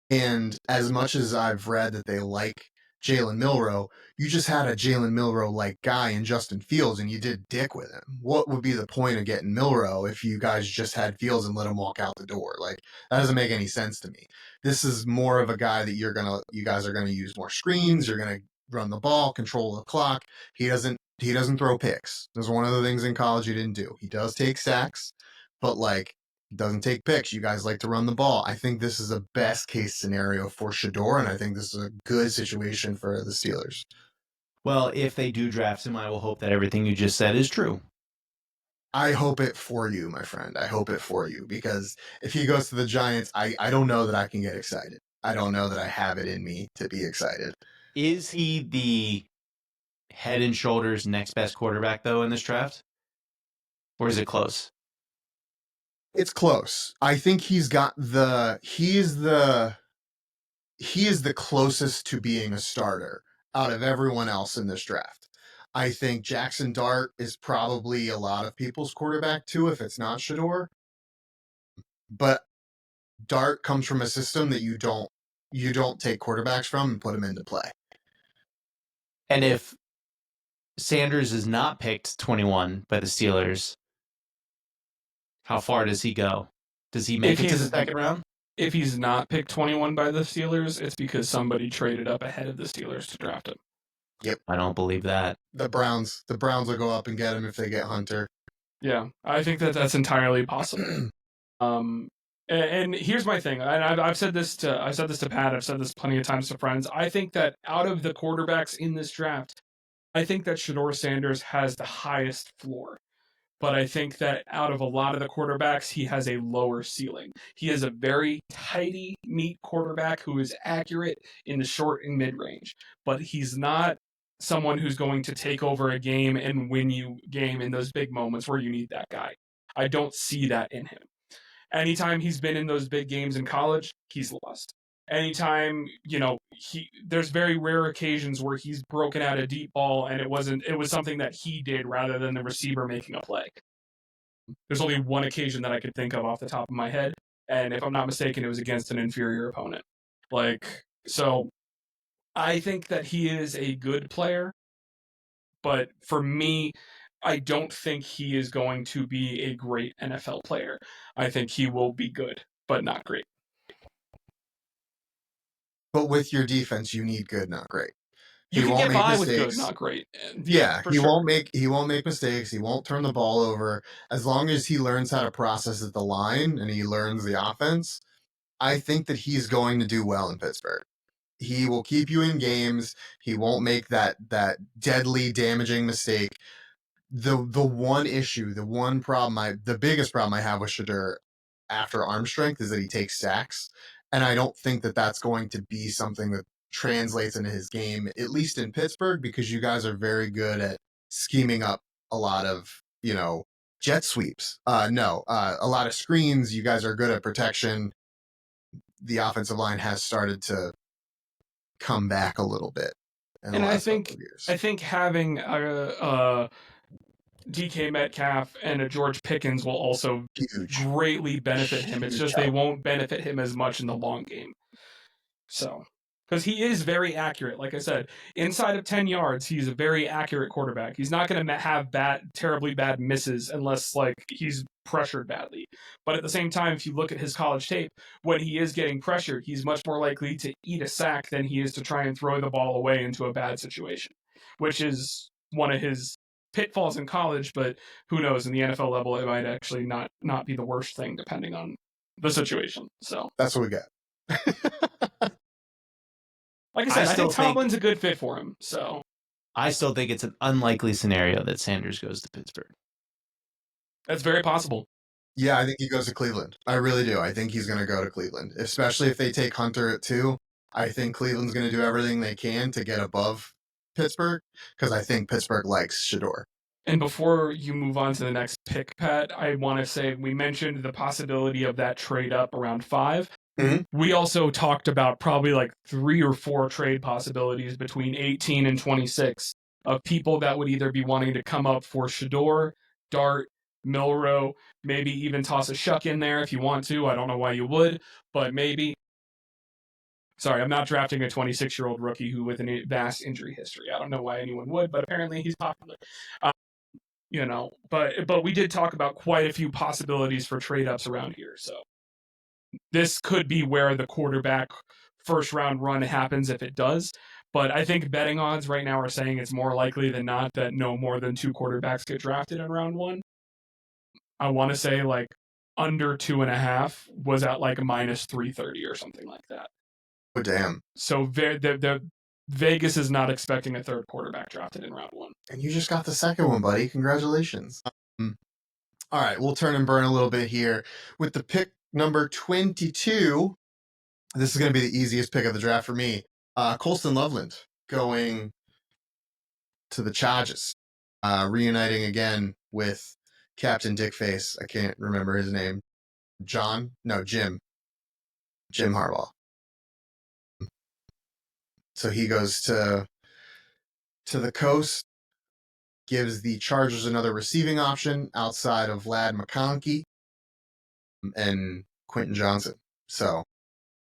And as much as I've read that they like Jalen Milroe, you just had a Jalen Milroe-like guy in Justin Fields, and you did dick with him. What would be the point of getting Milroe if you guys just had Fields and let him walk out the door? Like, that doesn't make any sense to me. This is more of a guy that you guys are gonna use more screens. You're gonna run the ball, control the clock. He doesn't throw picks. There's one of the things in college he didn't do. He does take sacks, but like doesn't take picks. You guys like to run the ball. I think this is a best case scenario for Shedeur, and I think this is a good situation for the Steelers. Well, if they do draft him, I will hope that everything you just said is true. I hope it for you, my friend. I hope it for you, because if he goes to the Giants, I don't know that I can get excited. I don't know that I have it in me to be excited. Is he the head and shoulders next best quarterback, though, in this draft? Or is it close? It's close. I think he is the closest to being a starter out of everyone else in this draft. I think Jackson Dart is probably a lot of people's quarterback too, if it's not Shedeur. But Dart comes from a system that you don't take quarterbacks from and put them into play. And if Sanders is not picked 21 by the Steelers, how far does he go? Does he make it to the second round? If he's not picked 21 by the Steelers, it's because somebody traded up ahead of the Steelers to draft him. Yep. I don't believe that. The Browns will go up and get him if they get Hunter. Yeah, I think that's entirely possible. And here's my thing, and I've said this to Pat. I've said this plenty of times to friends. I think that out of the quarterbacks in this draft, I think that Shedeur Sanders has the highest floor. But I think that out of a lot of the quarterbacks, he has a lower ceiling. He is a very tidy, neat quarterback who is accurate in the short and mid range, but he's not someone who's going to take over a game and win you game in those big moments where you need that guy. I don't see that in him. Anytime he's been in those big games in college, he's lost. Anytime, there's very rare occasions where he's broken out a deep ball and it was something that he did rather than the receiver making a play. There's only one occasion that I could think of off the top of my head, and if I'm not mistaken, it was against an inferior opponent. So I think that he is a good player, but for me, I don't think he is going to be a great NFL player. I think he will be good, but not great. But with your defense, you need good, not great. You can get by with good, not great. Yeah, he won't make mistakes. He won't turn the ball over. As long as he learns how to process at the line and he learns the offense, I think that he's going to do well in Pittsburgh. He will keep you in games. He won't make that deadly damaging mistake. The one issue, the biggest problem I have with Shedeur after arm strength is that he takes sacks, and I don't think that that's going to be something that translates into his game, at least in Pittsburgh, because you guys are very good at scheming up a lot of jet sweeps. A lot of screens. You guys are good at protection. The offensive line has started to come back a little bit. And I think having DK Metcalf and a George Pickens will also greatly benefit him. It's just they won't benefit him as much in the long game. So, because he is very accurate, like I said, inside of 10 yards, he's a very accurate quarterback. He's not going to have terribly bad misses unless he's pressured badly. But at the same time, if you look at his college tape, when he is getting pressured, he's much more likely to eat a sack than he is to try and throw the ball away into a bad situation, which is one of his pitfalls in college, but who knows? In the NFL level, it might actually not be the worst thing depending on the situation. So That's what we got. like I said, I still think Tomlin's a good fit for him. So I still think it's an unlikely scenario that Sanders goes to Pittsburgh. that's very possible. Yeah, I think he goes to Cleveland. I really do. I think he's going to go to Cleveland, especially if they take Hunter at 2. I think Cleveland's going to do everything they can to get above Pittsburgh because I think Pittsburgh likes Shedeur. And before you move on to the next pick, Pat, I want to say we mentioned the possibility of that trade up around 5. Mhm. We also talked about probably like 3 or 4 trade possibilities between 18 and 26 of people that would either be wanting to come up for Shedeur, Dart, Milrow, maybe even toss a Shuck in there if you want to. I don't know why you would, but maybe. Sorry, I'm not drafting a 26-year-old rookie who with a vast injury history. I don't know why anyone would, but apparently he's popular. But we did talk about quite a few possibilities for trade ups around here. So this could be where the quarterback first round run happens if it does. But I think betting odds right now are saying it's more likely than not that no more than 2 quarterbacks get drafted in round 1. I want to say like under 2.5 was at like a minus 330 or something like that. Oh, damn. So Vegas is not expecting a third quarterback drafted in round 1. And you just got the second one, buddy. Congratulations. All right, we'll turn and burn a little bit here. With the pick number 22, this is going to be the easiest pick of the draft for me. Colston Loveland going to the Chargers, reuniting again with Captain Dickface. I can't remember his name. Jim Harbaugh. So he goes to the coast, gives the Chargers another receiving option outside of Vlad McConkey and Quentin Johnson. So,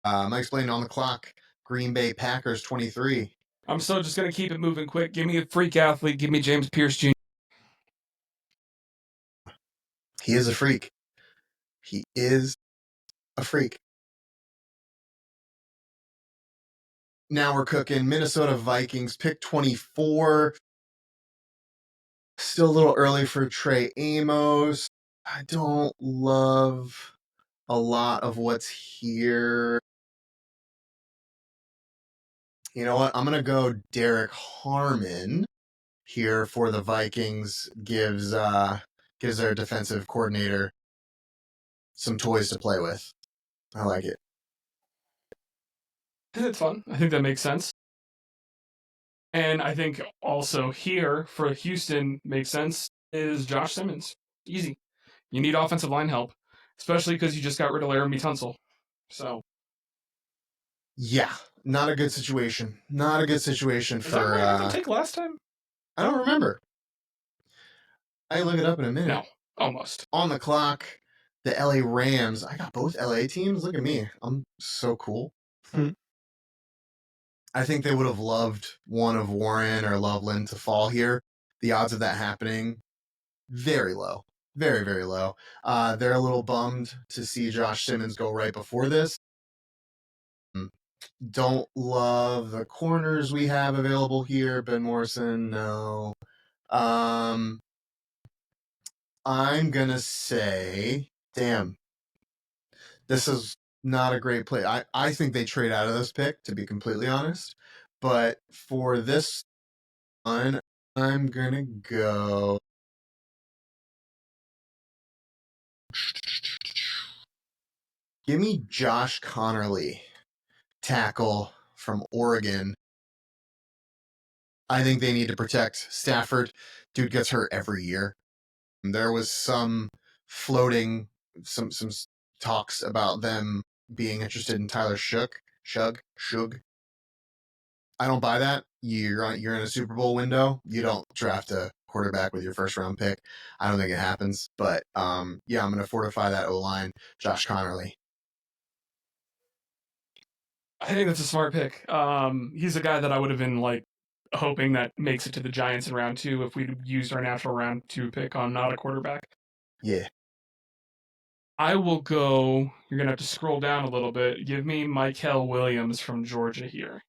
Mike's playing on the clock. Green Bay Packers 23. I'm still just going to keep it moving quick. Give me a freak athlete. Give me James Pierce Jr. He is a freak. He is a freak. Now we're cooking. Minnesota Vikings, pick 24. Still a little early for Trey Amos. I don't love a lot of what's here. You know what? I'm going to go Derek Harmon here for the Vikings. Gives their defensive coordinator some toys to play with. I like it. It's fun. I think that makes sense. And I think also here for Houston makes sense is Josh Simmons. Easy. You need offensive line help, especially because you just got rid of Laramie Tunsil. So Yeah, not a good situation. Not a good situation is for. that what I had to take last time? I don't remember. I can look it up in a minute. No, almost. On the clock, the LA Rams. I got both LA teams. Look at me. I'm so cool. I think they would have loved one of Warren or Loveland to fall here. The odds of that happening, very low. Very, very low. They're a little bummed to see Josh Simmons go right before this. Don't love the corners we have available here. Ben Morrison, no. I'm going to say, damn, this is not a great play. I think they trade out of this pick, to be completely honest. But for this one, I'm going to go. Give me Josh Connerly, tackle from Oregon. I think they need to protect Stafford. Dude gets hurt every year. There was some floating, some talks about them being interested in Tyler Shug. I don't buy that. You're in a Super Bowl window. You don't draft a quarterback with your first round pick. I don't think it happens. But yeah, I'm going to fortify that O-line. Josh Connerly. I think that's a smart pick. He's a guy that I would have been like hoping that makes it to the Giants in round 2 if we'd used our natural round 2 pick on not a quarterback. Yeah. I will go. You're gonna have to scroll down a little bit. Give me Michael Williams from Georgia here.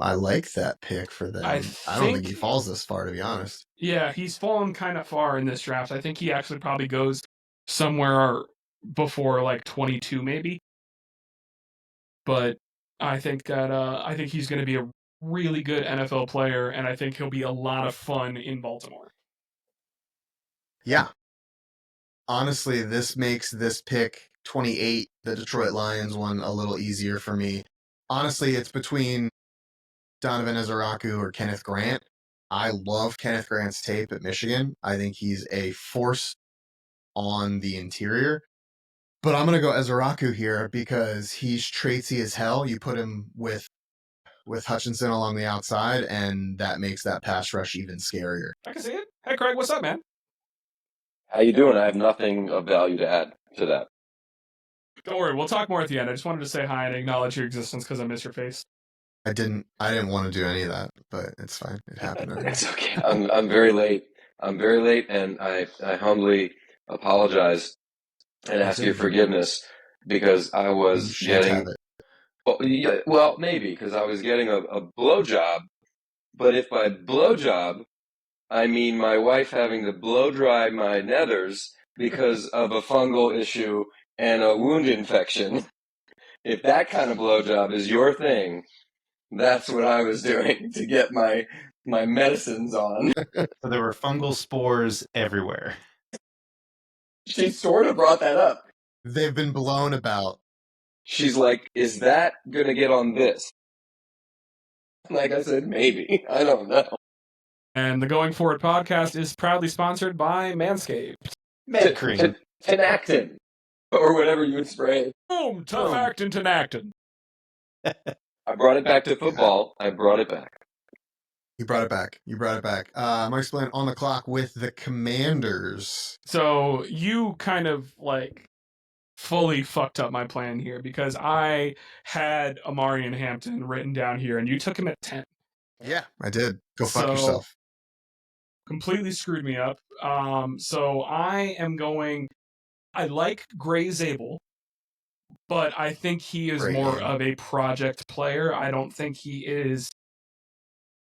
I like that pick for them. I don't think he falls this far, to be honest. Yeah, he's fallen kind of far in this draft. I think he actually probably goes somewhere before like 22 maybe. But I think that I think he's going to be a really good NFL player, and I think he'll be a lot of fun in Baltimore. Yeah. Honestly, this makes this pick 28, the Detroit Lions one, a little easier for me. Honestly, it's between Donovan Ezeraku or Kenneth Grant. I love Kenneth Grant's tape at Michigan. I think he's a force on the interior. But I'm going to go Ezeraku here because he's traitsy as hell. You put him with Hutchinson along the outside, and that makes that pass rush even scarier. I can see it. Hey, Craig, what's up, man? How you doing? I have nothing of value to add to that. Don't worry, we'll talk more at the end. I just wanted to say hi and acknowledge your existence because I miss your face. I didn't want to do any of that, but it's fine. It happened already. It's okay. I'm very late. I'm very late, and I humbly apologize and ask your forgiveness because I was getting. Well, maybe because I was getting a blowjob, but if by blowjob I mean my wife having to blow dry my nethers because of a fungal issue and a wound infection, if that kind of blowjob is your thing, that's what I was doing to get my medicines on. So there were fungal spores everywhere. She sort of brought that up. They've been blown about. She's like, is that going to get on this? Like I said, maybe. I don't know. And the Going Forward podcast is proudly sponsored by Manscaped. Med cream. Tenactin. Or whatever you would spray. Boom! Tough actin' Tenactin. I brought it back to football. I brought it back. You brought it back. Mike's playing on the clock with the Commanders. So you kind of like fully fucked up my plan here because I had Amari and Hampton written down here and you took him at 10. Yeah, I did. Go fuck yourself. Completely screwed me up. So I am going. I like Gray Zabel, but I think he is more of a project player. I don't think he is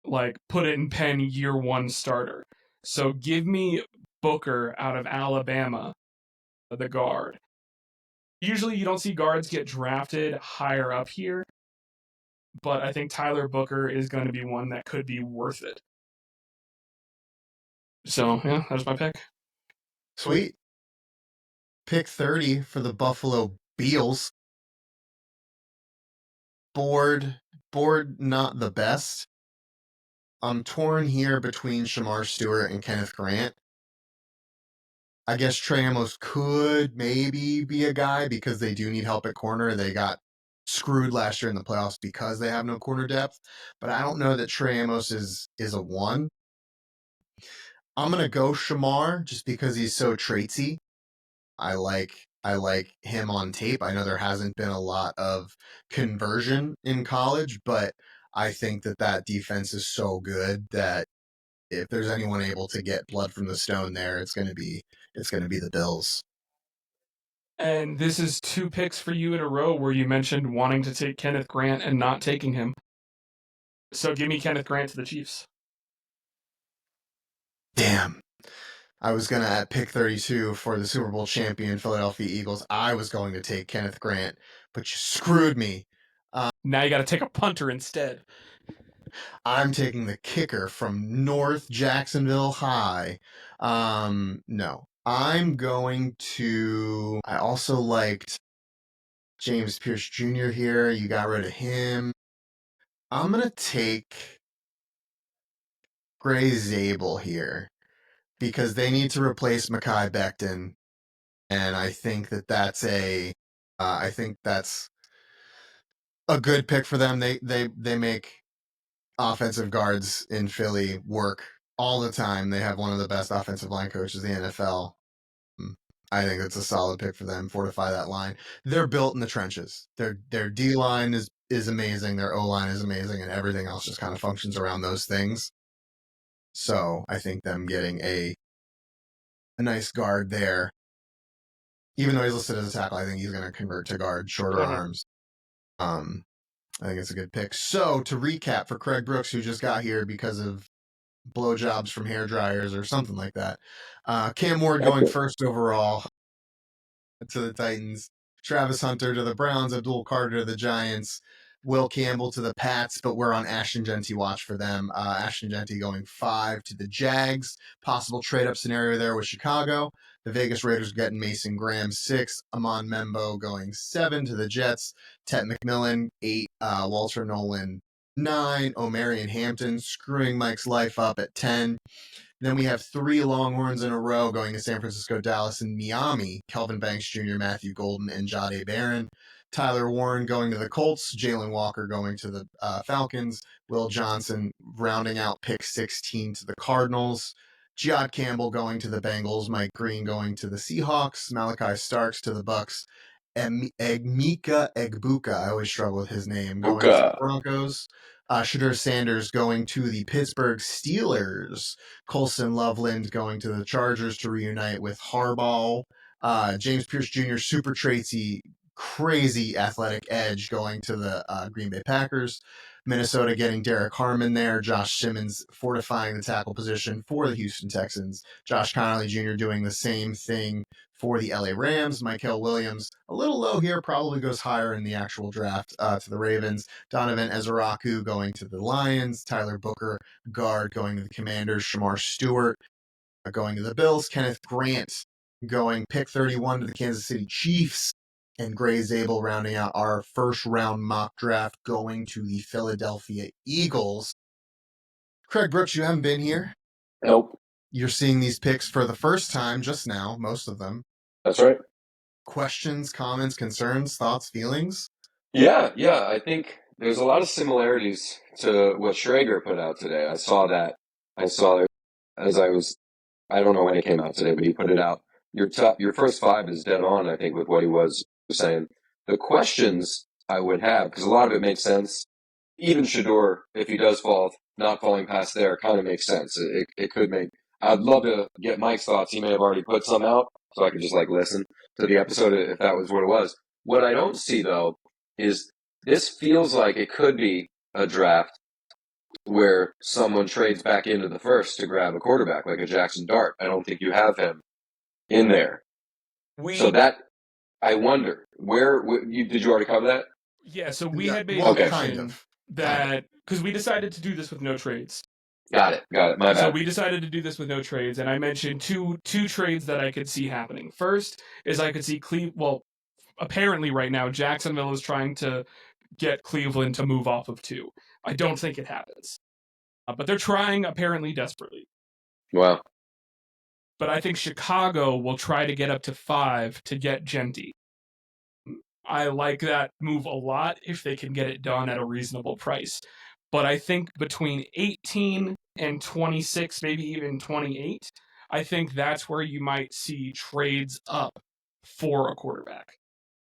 like put it in pen year one starter. So give me Booker out of Alabama, the guard. Usually you don't see guards get drafted higher up here, but I think Tyler Booker is going to be one that could be worth it. So, yeah, that's my pick. Sweet. Pick 30 for the Buffalo Bills. Board not the best. I'm torn here between Shamar Stewart and Kenneth Grant. I guess Trey Amos could maybe be a guy because they do need help at corner. They got screwed last year in the playoffs because they have no corner depth. But I don't know that Trey Amos is a one. I'm gonna go Shamar just because he's so traitsy. I like him on tape. I know there hasn't been a lot of conversion in college, but I think that defense is so good that if there's anyone able to get blood from the stone there, it's gonna be the Bills. And this is 2 picks for you in a row where you mentioned wanting to take Kenneth Grant and not taking him. So give me Kenneth Grant to the Chiefs. Damn. I was going to, at pick 32 for the Super Bowl champion Philadelphia Eagles, I was going to take Kenneth Grant, but you screwed me. Now you got to take a punter instead. I'm taking the kicker from North Jacksonville High. No. I'm going to... I also liked James Pierce Jr. here. You got rid of him. I'm going to take Gray Zabel here because they need to replace Mekhi Becton. And I think that's I think that's a good pick for them. They make offensive guards in Philly work all the time. They have one of the best offensive line coaches in the NFL. I think it's a solid pick for them. Fortify that line. They're built in the trenches. Their D line is amazing. Their O line is amazing, and everything else just kind of functions around those things. So I think them getting a nice guard there. Even though he's listed as a tackle, I think he's going to convert to guard, shorter arms. I think it's a good pick. So to recap for Craig Brooks, who just got here because of blowjobs from hair dryers or something like that. Cam Ward going first overall to the Titans. Travis Hunter to the Browns. Abdul Carter to the Giants. Will Campbell to the Pats, but we're on Ashton Genty watch for them. Ashton Genty going 5 to the Jags. Possible trade-up scenario there with Chicago. The Vegas Raiders getting Mason Graham 6. Amon Membo going 7 to the Jets. Tet McMillan 8. Walter Nolan 9. Omarion Hampton screwing Mike's life up at 10. Then we have 3 Longhorns in a row going to San Francisco, Dallas, and Miami. Kelvin Banks Jr., Matthew Golden, and Jade Barron. Tyler Warren going to the Colts. Jalen Walker going to the Falcons. Will Johnson rounding out pick 16 to the Cardinals. Giad Campbell going to the Bengals. Mike Green going to the Seahawks. Malachi Starks to the Bucks. Egmika Egbuka, I always struggle with his name, going to the Broncos. Shedeur Sanders going to the Pittsburgh Steelers. Colson Loveland going to the Chargers to reunite with Harbaugh. James Pierce Jr., super traitsy, crazy athletic edge going to the Green Bay Packers. Minnesota getting Derek Harmon there. Josh Simmons fortifying the tackle position for the Houston Texans. Josh Connolly Jr. doing the same thing for the LA Rams. Michael Williams, a little low here, probably goes higher in the actual draft to the Ravens. Donovan Ezeraku going to the Lions. Tyler Booker, guard, going to the Commanders. Shamar Stewart going to the Bills. Kenneth Grant going pick 31 to the Kansas City Chiefs. And Gray Zabel rounding out our first round mock draft going to the Philadelphia Eagles. Craig Brooks, you haven't been here. Nope. You're seeing these picks for the first time just now, most of them. That's right. Questions, comments, concerns, thoughts, feelings? Yeah. I think there's a lot of similarities to what Schrager put out today. I saw it as I don't know when it came out today, but he put it out. Your first 5 is dead on, I think, with what he was saying. The questions I would have, because a lot of it makes sense. Even Shedeur, if he does fall, not falling past there, kind of makes sense. It could make. I'd love to get Mike's thoughts. He may have already put some out, so I could just listen to the episode if that was what it was. What I don't see though is this feels like it could be a draft where someone trades back into the first to grab a quarterback, like a Jackson Dart. I don't think you have him in there. So that, I wonder, did you already cover that? Yeah, so we had made mention that, because we decided to do this with no trades. Got it. My bad. So we decided to do this with no trades, and I mentioned two trades that I could see happening. First is I could see apparently right now, Jacksonville is trying to get Cleveland to move off of 2. I don't think it happens. But they're trying apparently desperately. Wow. But I think Chicago will try to get up to 5 to get Genty. I like that move a lot if they can get it done at a reasonable price. But I think between 18 and 26, maybe even 28, I think that's where you might see trades up for a quarterback.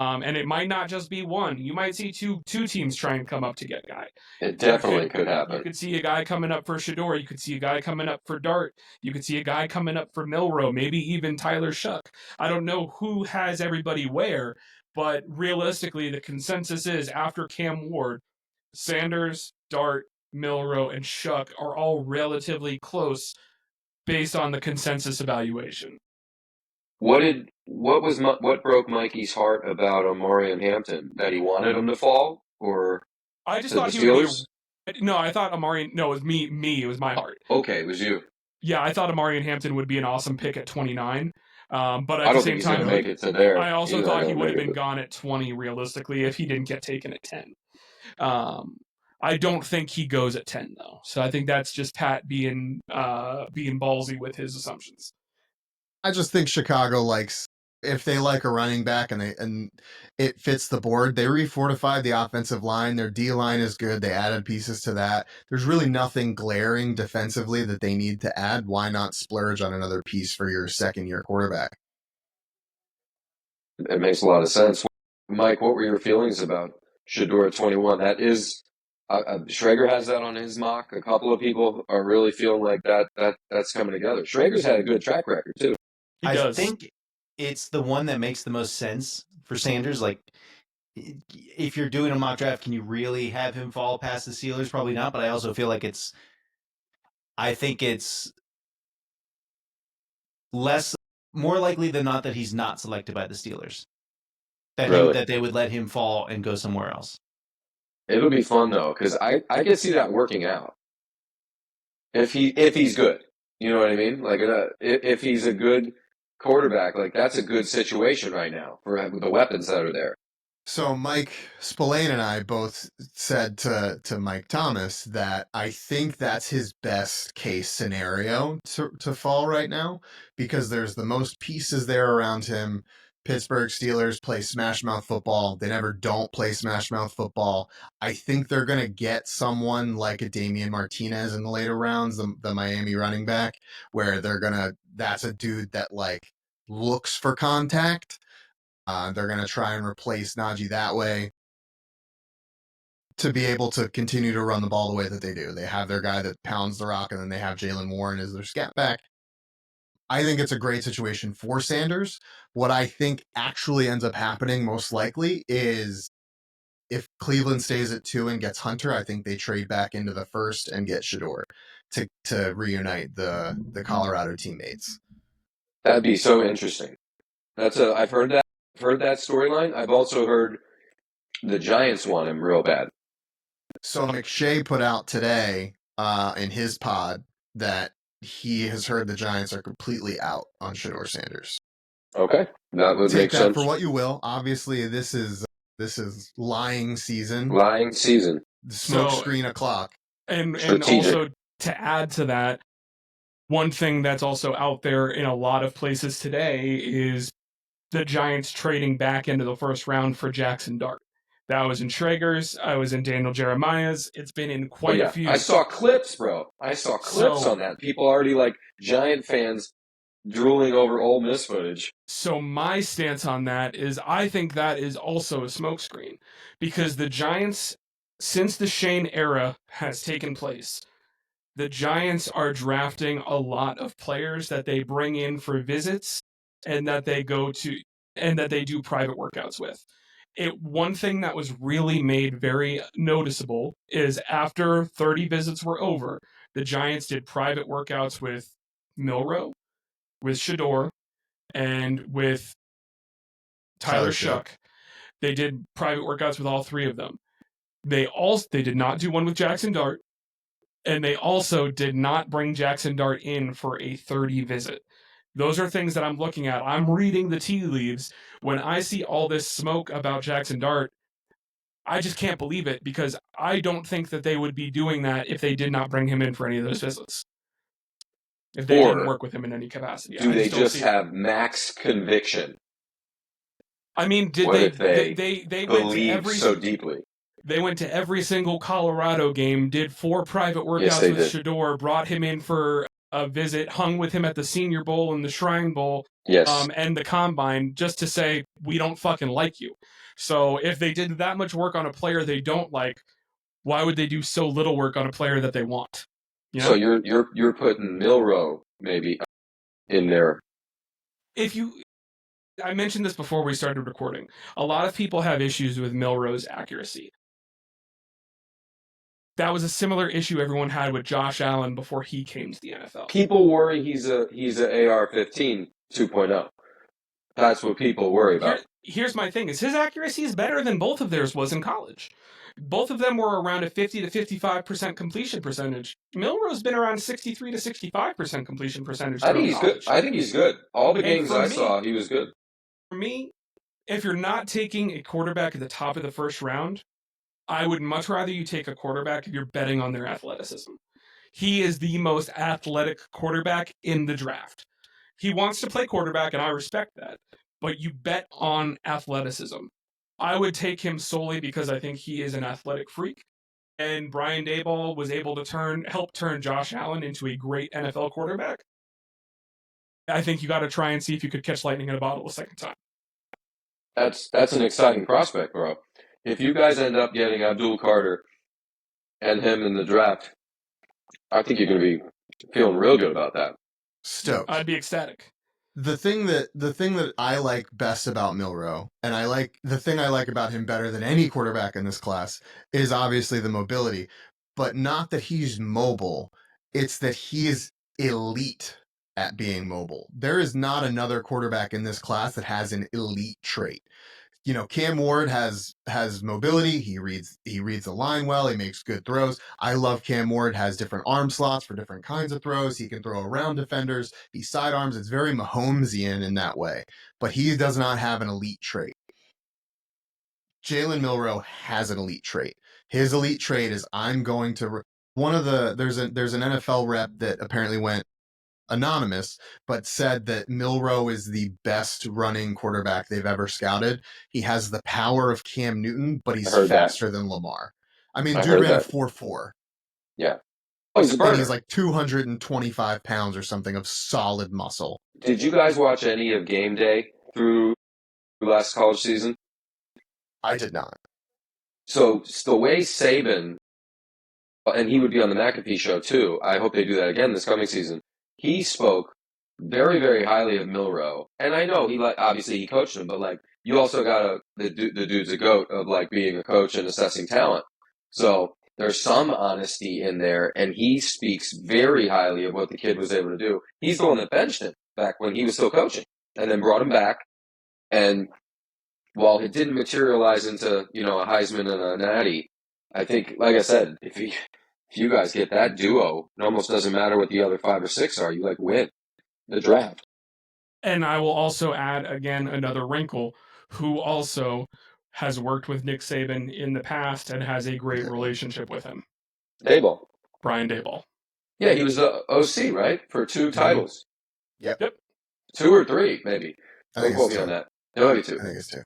And it might not just be one. You might see two teams try and come up to get a guy. It definitely could happen. You could see a guy coming up for Shedeur. You could see a guy coming up for Dart. You could see a guy coming up for Milroe, maybe even Tyler Shuck. I don't know who has everybody where, but realistically, the consensus is after Cam Ward, Sanders, Dart, Milroe, and Shuck are all relatively close based on the consensus evaluation. What broke Mikey's heart about Omarion Hampton? That he wanted him to fall, or I just thought he would be. No, I thought Omarion. No, it was me. It was my heart. Okay, it was you. Yeah, I thought Omarion Hampton would be an awesome pick at 29. But I at don't the think same he's time, gonna make it to there. I also thought he would have been gone at 20 realistically if he didn't get taken at 10. I don't think he goes at 10 though. So I think that's just Pat being ballsy with his assumptions. I just think Chicago likes, if they like a running back and it fits the board, they refortified the offensive line. Their D line is good. They added pieces to that. There's really nothing glaring defensively that they need to add. Why not splurge on another piece for your second-year quarterback? It makes a lot of sense. Mike, what were your feelings about Shedeur at 21? That is, Schrager has that on his mock. A couple of people are really feeling like that's coming together. Schrager's had a good track record too. I think it's the one that makes the most sense for Sanders. if you're doing a mock draft, can you really have him fall past the Steelers? Probably not. But I also feel like I think it's more likely than not that he's not selected by the Steelers. That they would let him fall and go somewhere else. It'll be fun though, because I can see that working out. If he's good, you know what I mean? Like if he's a good quarterback, like that's a good situation right now for the weapons that are there. So Mike Spillane and I both said to Mike Thomas that I think that's his best case scenario to fall right now, because there's the most pieces there around him. Pittsburgh Steelers play smash mouth football. They never don't play smash mouth football. I think they're going to get someone like a Damian Martinez in the later rounds, the Miami running back, where that's a dude that like looks for contact. They're going to try and replace Najee that way to be able to continue to run the ball the way that they do. They have their guy that pounds the rock, and then they have Jalen Warren as their scat back. I think it's a great situation for Sanders. What I think actually ends up happening most likely is if Cleveland stays at 2 and gets Hunter, I think they trade back into the first and get Shedeur to reunite the Colorado teammates. That'd be so interesting. I've heard that storyline. I've also heard the Giants want him real bad. So McShay put out today in his pod that he has heard the Giants are completely out on Shedeur Sanders. Okay, that would Take make that sense. for what you will. Obviously, this is lying season. Lying season. Smoke screen o'clock. And also to add to that, one thing that's also out there in a lot of places today is the Giants trading back into the first round for Jackson Dart. That was in Traeger's. I was in Daniel Jeremiah's. It's been in quite a few. I saw clips, bro. I saw clips on that. People already like Giant fans drooling over Ole Miss footage. So my stance on that is I think that is also a smokescreen, because the Giants, since the Shane era has taken place, the Giants are drafting a lot of players that they bring in for visits and that they do private workouts with. One thing that was really made very noticeable is after 30 visits were over, the Giants did private workouts with Milroe, with Shedeur, and with Tyler Shuck. They did private workouts with all three of them. They did not do one with Jackson Dart, and they also did not bring Jackson Dart in for a 30 visit. Those are things that I'm looking at. I'm reading the tea leaves. When I see all this smoke about Jackson Dart, I just can't believe it, because I don't think that they would be doing that if they did not bring him in for any of those visits. If they didn't work with him in any capacity. Do they just have max conviction? I mean, did they went to every so deeply? They went to every single Colorado game, did 4 private workouts with Shedeur, brought him in for a visit, hung with him at the Senior Bowl and the Shrine Bowl, and the Combine, just to say, we don't fucking like you. So if they did that much work on a player they don't like, why would they do so little work on a player that they want? You know? So you're putting Milroe maybe in there. I mentioned this before we started recording. A lot of people have issues with Milroe's accuracy. That was a similar issue everyone had with Josh Allen before he came to the NFL. People worry he's a AR-15 2.0. That's what people worry about. Here's my thing: is his accuracy is better than both of theirs was in college. Both of them were around a 50 to 55% completion percentage. Milroe's been around 63 to 65% completion percentage. I think he's good. I think he's good. All the games I saw, he was good. For me, if you're not taking a quarterback at the top of the first round, I would much rather you take a quarterback if you're betting on their athleticism. He is the most athletic quarterback in the draft. He wants to play quarterback, and I respect that. But you bet on athleticism. I would take him solely because I think he is an athletic freak. And Brian Daboll was able to help turn Josh Allen into a great NFL quarterback. I think you got to try and see if you could catch lightning in a bottle a second time. That's an exciting prospect, bro. If you guys end up getting Abdul Carter and him in the draft, I think you're going to be feeling real good about that. Stoked. I'd be ecstatic. the thing that I like best about Milroe, and the thing I like about him better than any quarterback in this class, is obviously the mobility, but not that he's mobile. It's that he is elite at being mobile. There is not another quarterback in this class that has an elite trait. Cam Ward has mobility. He reads the line well. He makes good throws. I love Cam Ward. Has different arm slots for different kinds of throws. He can throw around defenders. He sidearms. It's very Mahomesian in that way, but he does not have an elite trait. Jalen Milroe has an elite trait. His elite trait is I'm going to there's an NFL rep that apparently went anonymous, but said that Milroe is the best running quarterback they've ever scouted. He has the power of Cam Newton, but he's faster than Lamar. I mean, dude ran a 4.4. Yeah. Oh, he's a burner. And he's like 225 pounds or something of solid muscle. Did you guys watch any of Game Day through last college season? I did not. So the way Saban, and he would be on the McAfee show too. I hope they do that again this coming season. He spoke very, very highly of Milroe, and I know obviously he coached him, but like you also got the dude's a goat of like being a coach and assessing talent. So there's some honesty in there, and he speaks very highly of what the kid was able to do. He's the one that benched him back when he was still coaching, and then brought him back. And while it didn't materialize into a Heisman and a Natty, I think, like I said, if you guys get that duo, it almost doesn't matter what the other 5 or 6 are. You win the draft. And I will also add, again, another wrinkle, who also has worked with Nick Saban in the past and has a great relationship with him. Daboll. Brian Daboll. Yeah, he was the OC, right? For 2 titles. Yep. 2 or 3, maybe. Don't quote me on that. It might be 2. I think it's 2.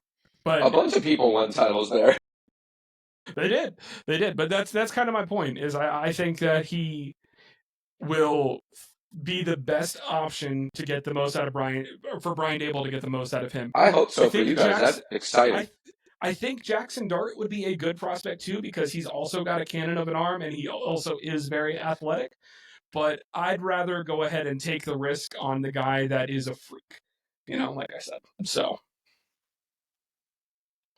But a bunch of people won titles there. They did. But that's kind of my point, is I think that he will be the best option to get the most out of Brian Daboll to get the most out of him. I hope so for you guys. That's exciting. I think Jackson Dart would be a good prospect too, because he's also got a cannon of an arm and he also is very athletic. But I'd rather go ahead and take the risk on the guy that is a freak, like I said. So,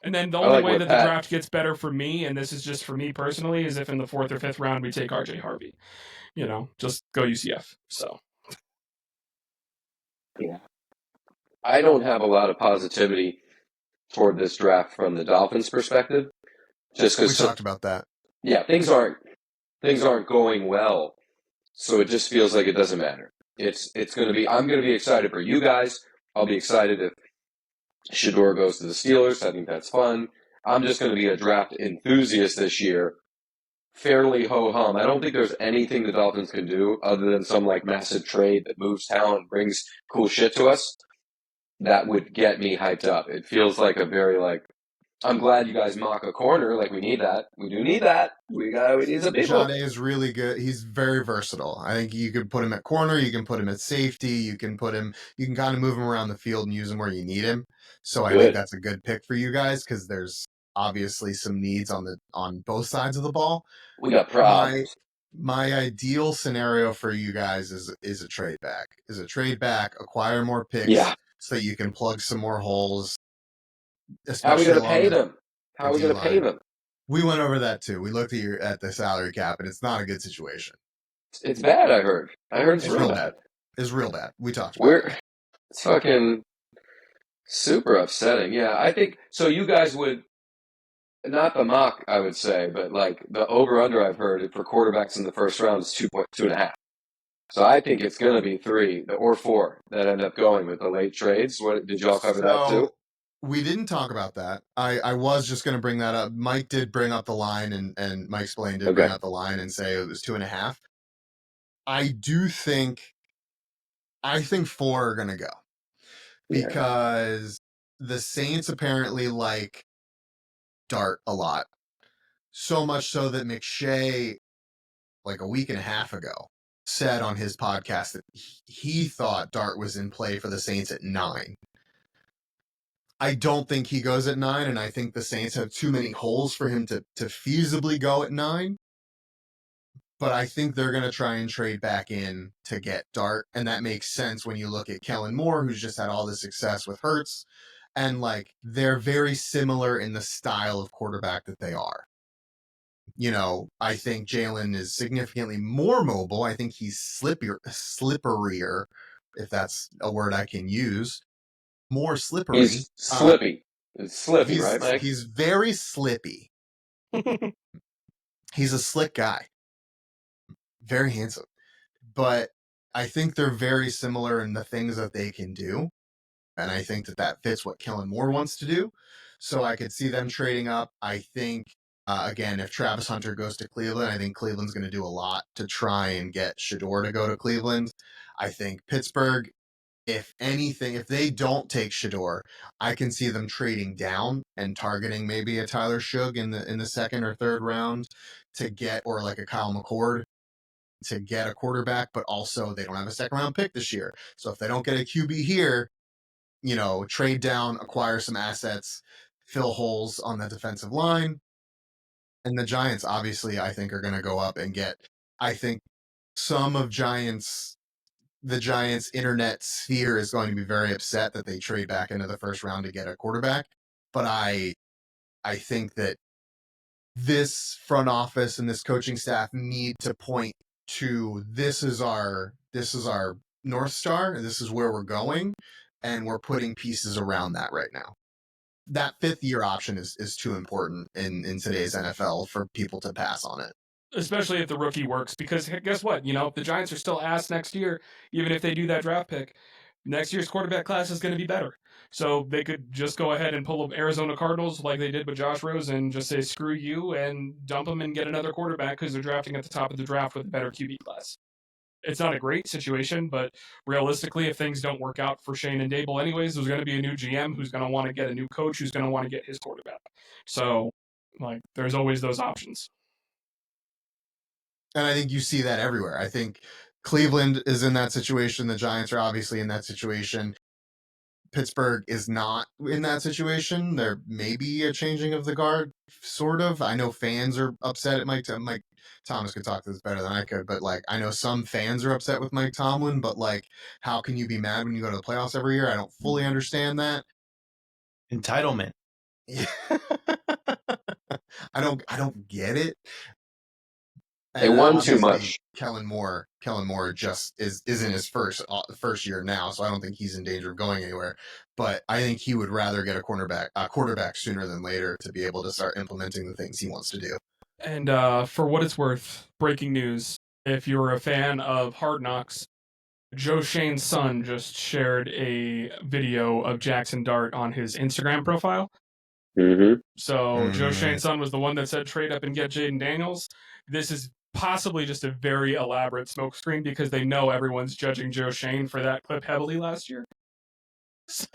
and then the only way that the draft gets better for me, and this is just for me personally, is if in the 4th or 5th round we take RJ Harvey. Just go UCF. So, yeah, I don't have a lot of positivity toward this draft from the Dolphins' perspective. Just because we talked about that. Yeah, things aren't going well, so it just feels like it doesn't matter. It's going to be. I'm going to be excited for you guys. I'll be excited if Shedeur goes to the Steelers. I think that's fun. I'm just going to be a draft enthusiast this year. Fairly ho-hum. I don't think there's anything the Dolphins can do other than some massive trade that moves talent, brings cool shit to us. That would get me hyped up. It feels like a very I'm glad you guys mock a corner. We need that. We do need that. We need some people. Jade is really good. He's very versatile. I think you could put him at corner. You can put him at safety. You can kind of move him around the field and use him where you need him. So I think that's a good pick for you guys, because there's obviously some needs on both sides of the ball. We got problems. My ideal scenario for you guys is a trade back. Acquire more picks so that you can plug some more holes. How are we going to pay them? How are we going to pay them? We went over that too. We looked at the salary cap, and it's not a good situation. It's bad, I heard. It's real bad. It's real bad. We talked about it. It's fucking super upsetting. Yeah, I think so. You guys would, not the mock, I would say, but the over-under I've heard for quarterbacks in the first round is 2.5. So I think it's going to be 3 or 4 that end up going with the late trades. What did y'all cover that too? We didn't talk about that. I was just going to bring that up. Mike did bring up the line, and Mike Splain did bring up the line and say it was 2.5. I think 4 are going to go, because the Saints apparently like Dart a lot. So much so that McShay, a week and a half ago, said on his podcast that he thought Dart was in play for the Saints at 9. I don't think he goes at 9, and I think the Saints have too many holes for him to feasibly go at 9. But I think they're going to try and trade back in to get Dart. And that makes sense when you look at Kellen Moore, who's just had all this success with Hurts. And like, they're very similar in the style of quarterback that they are. You know, I think Jalen is significantly more mobile. I think he's slipperier, if that's a word I can use. More slippery. He's slippy. It's slippy, right, Mike? He's very slippy. He's a slick guy. Very handsome. But I think they're very similar in the things that they can do. And I think that fits what Kellen Moore wants to do. So I could see them trading up. I think, again, if Travis Hunter goes to Cleveland, I think Cleveland's going to do a lot to try and get Shedeur to go to Cleveland. I think Pittsburgh, if anything, if they don't take Shedeur, I can see them trading down and targeting maybe a Tyler Shug in the second or third round to get, or like a Kyle McCord to get a quarterback, but also they don't have a second round pick this year. So if they don't get a QB here, you know, trade down, acquire some assets, fill holes on the defensive line. And the Giants, obviously, I think are going to go up and get, I think some of the Giants internet sphere is going to be very upset that they trade back into the first round to get a quarterback. But I think that this front office and this coaching staff need to point to this is our North Star, and this is where we're going, and we're putting pieces around that right now. That fifth year option is too important in today's NFL for people to pass on it. Especially if the rookie works, because guess what? You know, the Giants are still ass next year, even if they do that draft pick. Next year's quarterback class is going to be better. So they could just go ahead and pull up Arizona Cardinals like they did with Josh Rosen and just say, screw you, and dump them and get another quarterback because they're drafting at the top of the draft with a better QB class. It's not a great situation, but realistically, if things don't work out for Shane and Dable anyways, there's going to be a new GM who's going to want to get a new coach who's going to want to get his quarterback. So, like, there's always those options. And I think you see that everywhere. I think Cleveland is in that situation. The Giants are obviously in that situation. Pittsburgh is not in that situation. There may be a changing of the guard, sort of. I know fans are upset at Mike Thomas could talk to this better than I could, but like I know some fans are upset with Mike Tomlin, but like how can you be mad when you go to the playoffs every year? I don't fully understand that. Entitlement. Yeah. I don't get it. They won too much. Kellen Moore just isn't his first year now, so I don't think he's in danger of going anywhere. But I think he would rather get a quarterback sooner than later to be able to start implementing the things he wants to do. And for what it's worth, breaking news: if you're a fan of Hard Knocks, Joe Shane's son just shared a video of Jackson Dart on his Instagram profile. Mm-hmm. So Joe Shane's son was the one that said trade up and get Jaden Daniels. This is possibly just a very elaborate smokescreen because they know everyone's judging Joe Shane for that clip heavily last year. So,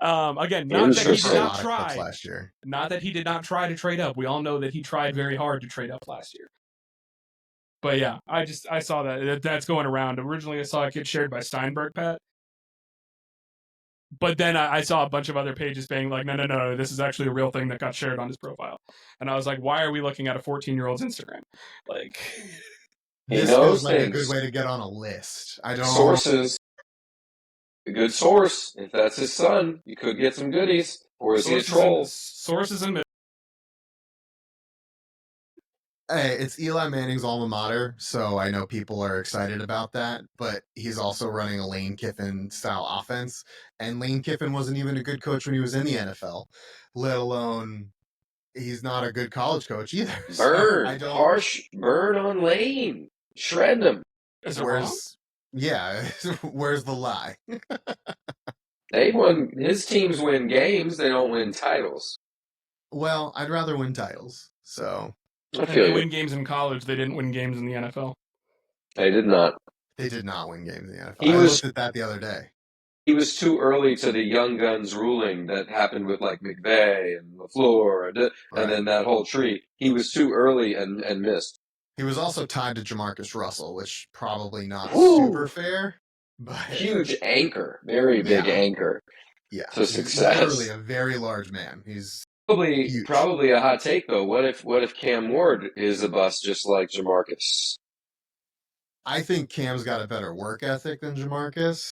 again, not that he did not try last year. Not that he did not try to trade up. We all know that he tried very hard to trade up last year. But yeah, I saw that's going around. Originally, I saw it get shared by Steinberg Pat. But then I saw a bunch of other pages being like, no, this is actually a real thing that got shared on his profile. And I was like, why are we looking at a 14-year-old's Instagram? Like, this feels like a good way to get on a list. I don't sources. A good source. If that's his son, you could get some goodies. Or is he a troll? Sources and Hey, it's Eli Manning's alma mater, so I know people are excited about that, but he's also running a Lane Kiffin-style offense, and Lane Kiffin wasn't even a good coach when he was in the NFL, let alone he's not a good college coach either. Burn. So harsh burn on Lane. Shred him. Is it wrong? Yeah, where's the lie? His teams win games, they don't win titles. Well, I'd rather win titles, so... They win games in college. They didn't win games in the NFL. They did not. They did not win games in the NFL. I looked at that the other day. He was too early to the young guns ruling that happened with like McVay and LaFleur and then that whole tree. He was too early and missed. He was also tied to Jamarcus Russell, which probably not super fair. But huge anchor. Very big anchor. Yeah. To success. He's literally a very large man. He's Probably a hot take though. What if Cam Ward is a bust just like Jamarcus? I think Cam's got a better work ethic than Jamarcus.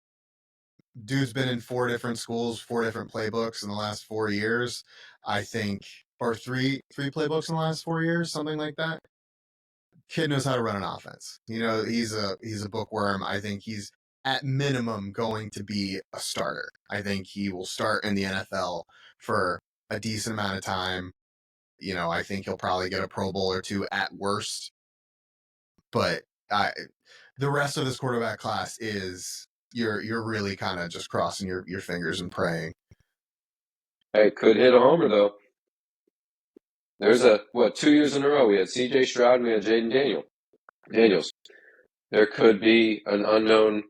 Dude's been in 4 different schools, 4 different playbooks in the last 4 years. I think, or three playbooks in the last 4 years, something like that. Kid knows how to run an offense. He's a bookworm. I think he's at minimum going to be a starter. I think he will start in the NFL for a decent amount of time. I think he'll probably get a Pro Bowl or two at worst. But the rest of this quarterback class is you're really kind of just crossing your fingers and praying. Hey, could hit a homer though. There's 2 years in a row we had C.J. Stroud and we had Jaden Daniels. There could be an unknown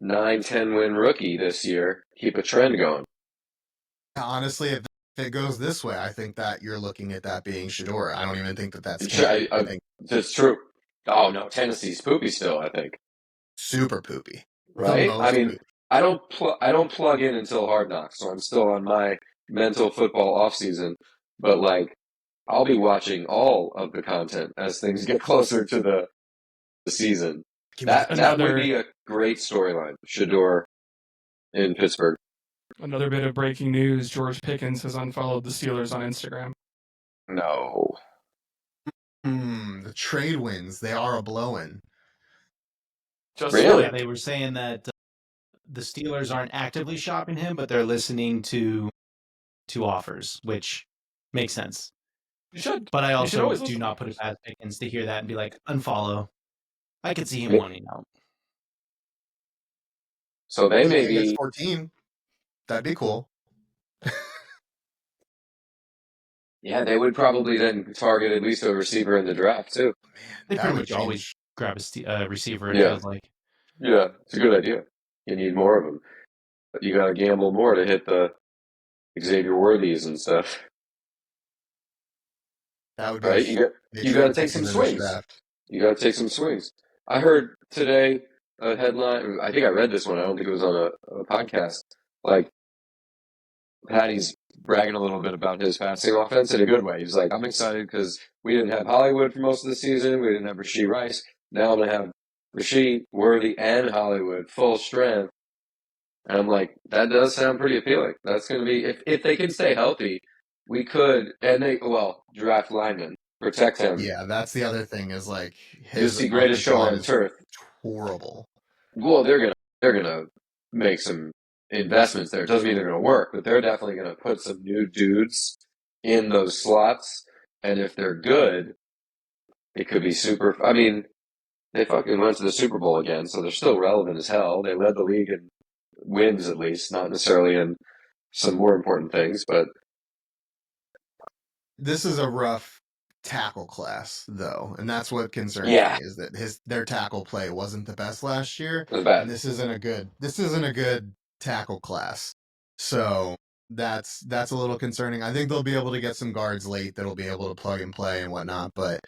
9-10 win rookie this year. Keep a trend going. Honestly, if it goes this way, I think that you're looking at that being Shedeur. I don't even think that's Cam. I think that's true. Oh no, Tennessee's poopy still. I think super poopy, right? I mean, poopy. I don't plug in until Hard Knocks, so I'm still on my mental football off season. But like, I'll be watching all of the content as things get closer to the season. That would be a great storyline. Shedeur in Pittsburgh. Another bit of breaking news: George Pickens has unfollowed the Steelers on Instagram. No. The trade wins. They are a blow-in. Really? Yeah, they were saying that the Steelers aren't actively shopping him, but they're listening to offers, which makes sense. You should. But I also do not put it past Pickens to hear that and be like, unfollow. I could see him wanting out. So they may be 14. That'd be cool. Yeah, they would probably then target at least a receiver in the draft too. Man, they pretty much always grab a receiver. It feels like. Yeah, it's a good idea. You need more of them, but you got to gamble more to hit the Xavier Worthies and stuff. That would be right. You got to take some swings. You got to take some swings. I heard today a headline. I think I read this one. I don't think it was on a podcast. Like Patty's bragging a little bit about his passing offense in a good way. He's like, I'm excited because we didn't have Hollywood for most of the season. We didn't have Rashee Rice. Now I'm going to have Rashee, Worthy, and Hollywood full strength. And I'm like, that does sound pretty appealing. That's going to be, if they can stay healthy, we could, and draft linemen, protect him. Yeah, that's the other thing is like his greatest show on turf. Horrible. Well, they're gonna make some investments there. It doesn't mean they're gonna work, but they're definitely gonna put some new dudes in those slots. And if they're good, it could be super. I mean, they fucking went to the Super Bowl again, so they're still relevant as hell. They led the league in wins, at least, not necessarily in some more important things, but this is a rough tackle class, though, and that's what concerns me is that their tackle play wasn't the best last year, and this isn't a good tackle class. So that's a little concerning. I think they'll be able to get some guards late that'll be able to plug and play and whatnot, but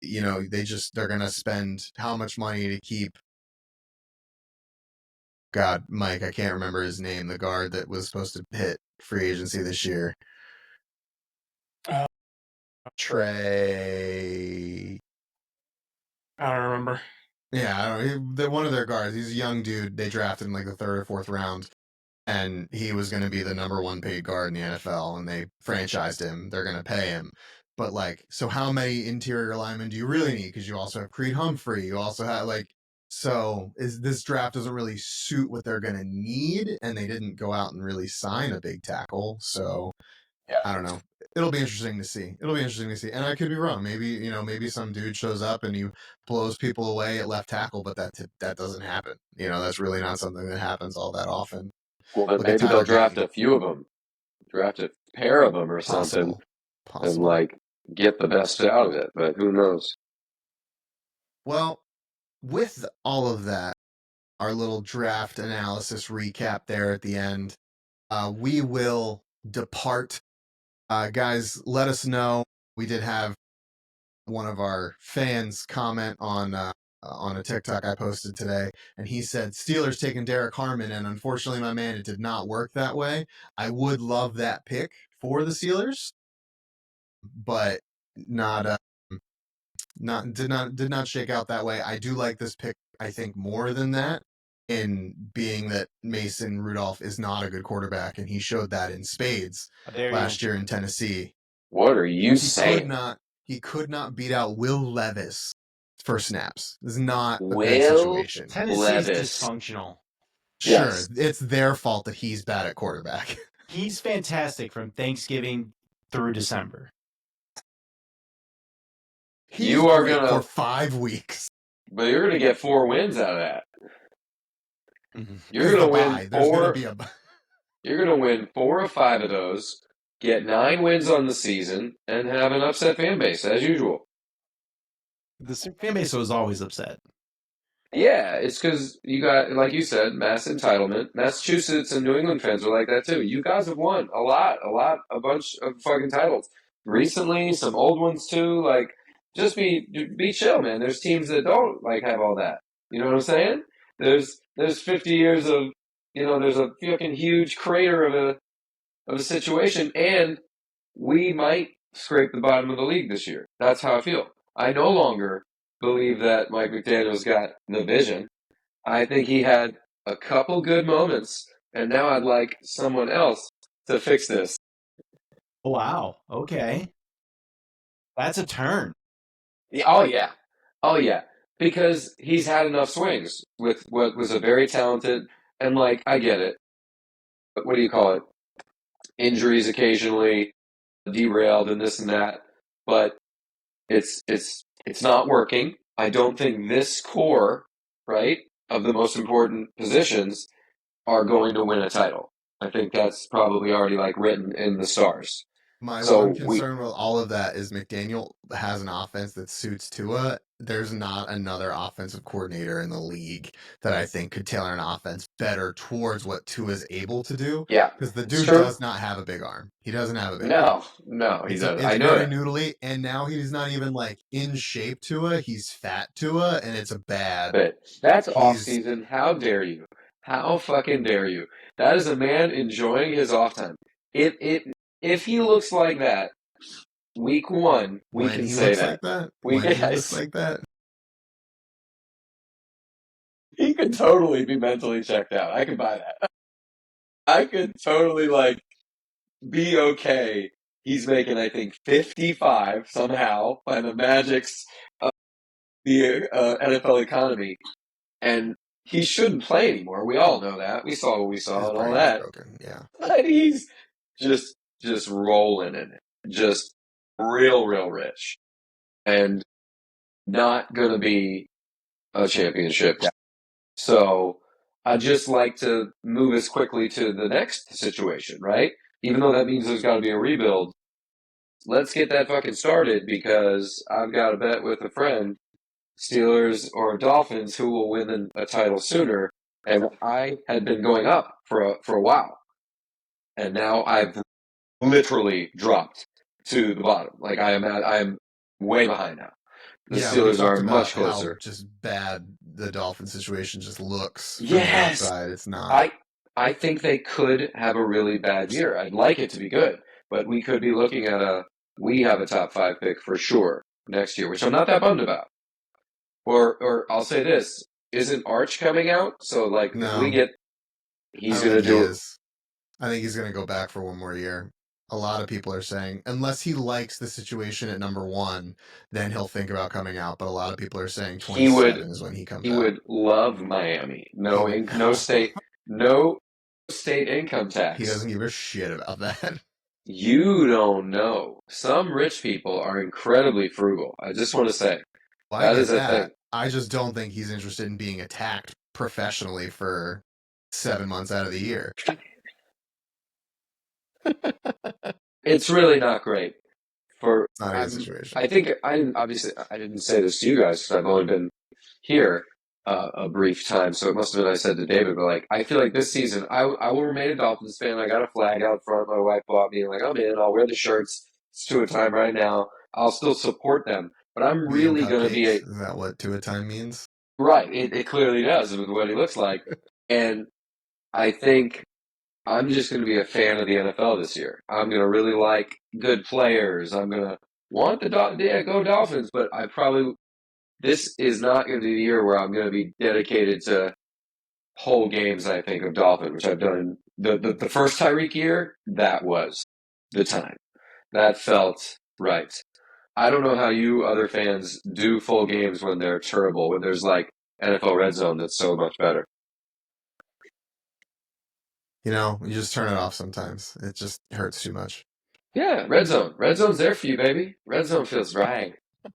they're gonna spend how much money to keep. God, Mike, I can't remember his name. The guard that was supposed to hit free agency this year. Trey. I don't remember. Yeah, they're one of their guards. He's a young dude. They drafted in like the 3rd or 4th round, and he was going to be the number 1 paid guard in the NFL, and they franchised him. They're going to pay him. But so how many interior linemen do you really need? Because you also have Creed Humphrey. You also have this draft doesn't really suit what they're going to need, and they didn't go out and really sign a big tackle. So I don't know. It'll be interesting to see. And I could be wrong. Maybe some dude shows up and he blows people away at left tackle, but that doesn't happen. That's really not something that happens all that often. Well, then maybe they'll draft a few of them, draft a pair of them or something, and get the best out of it. But who knows? Well, with all of that, our little draft analysis recap there at the end, we will depart. Guys, let us know. We did have one of our fans comment on a TikTok I posted today, and he said, Steelers taking Derek Harmon, and unfortunately, my man, it did not work that way. I would love that pick for the Steelers. but not did not shake out that way. I do like this pick, I think, more than that, in being that Mason Rudolph is not a good quarterback, and he showed that in spades last year in Tennessee. What are you saying? He could not beat out Will Levis for snaps. This is not a good situation. Tennessee's dysfunctional. Sure, yes. It's their fault that he's bad at quarterback. He's fantastic from Thanksgiving through December. You are going for 5 weeks. But you're going to get 4 wins out of that. Mm-hmm. You're going to win 4. You're going to win 4 or 5 of those, get 9 wins on the season, and have an upset fan base as usual. The fan base was always upset. Yeah, it's because you got, like you said, mass entitlement. Massachusetts and New England fans are like that too. You guys have won a bunch of fucking titles. Recently, some old ones too. Like, just be chill, man. There's teams that don't like have all that. You know what I'm saying? There's 50 years of, there's a fucking huge crater of a situation, and we might scrape the bottom of the league this year. That's how I feel. I no longer believe that Mike McDaniel's got the vision. I think he had a couple good moments, and now I'd like someone else to fix this. Wow. Okay. That's a turn. Oh, yeah. Because he's had enough swings with what was a very talented, and I get it. But what do you call it? Injuries occasionally, derailed and this and that. But it's not working. I don't think this core, right, of the most important positions are going to win a title. I think that's probably already written in the stars. My one concern with all of that is McDaniel has an offense that suits Tua. There's not another offensive coordinator in the league that I think could tailor an offense better towards what Tua is able to do. Yeah, because the dude does not have a big arm. He doesn't have a big arm. No, he doesn't. It's very noodly, and now he's not even in shape Tua. He's fat Tua, and it's a bad. But that's off season. How dare you? How fucking dare you? That is a man enjoying his off time. If he looks like that, week 1, we can say that. When he looks like that, he could totally be mentally checked out. I could buy that. I could totally be okay. He's making, I think, 55 somehow by the magics of the NFL economy, and he shouldn't play anymore. We all know that. We saw what we saw and all that. Broken. Yeah, but he's just rolling in it, just real rich, and not gonna be a championship. So I just like to move as quickly to the next situation, right? Even though that means there's got to be a rebuild. Let's get that fucking started, because I've got a bet with a friend, Steelers or Dolphins, who will win a title sooner. And I had been going up for a while, and now I've literally dropped to the bottom. I am way behind now. The Steelers are much closer. How just bad the Dolphin situation just looks. Yes, from the outside. It's not. I think they could have a really bad year. I'd like it to be good, but we could be looking at we have a top 5 pick for sure next year, which I'm not that bummed about. Or I'll say this: isn't Arch coming out? So no, if we get, he's going to do it. I think he's going to go back for one more year. A lot of people are saying, unless he likes the situation at number 1, then he'll think about coming out. But a lot of people are saying 27 is when he comes out. He would love Miami. No state income tax. He doesn't give a shit about that. You don't know. Some rich people are incredibly frugal. I just want to say. That is a thing. I just don't think he's interested in being attacked professionally for 7 months out of the year. It's really not great. It's not a good situation. I think I didn't say this to you guys because I've only been here a brief time, so it must have been I said to David, but I feel like this season I will remain a Dolphins fan. I got a flag out front. My wife bought me. I'm in. I'll wear the shirts. It's to a time right now. I'll still support them, but I'm really going to be Is that what to a time means? Right. It clearly does with what he looks like, and I think I'm just going to be a fan of the NFL this year. I'm going to really like good players. I'm going to want go Dolphins, but this is not going to be the year where I'm going to be dedicated to whole games, I think, of Dolphin, which I've done. The first Tyreek year, that was the time. That felt right. I don't know how you other fans do full games when they're terrible, when there's like NFL Red Zone that's so much better. You just turn it off sometimes. It just hurts too much. Yeah, Red Zone. Red Zone's there for you, baby. Red Zone feels right.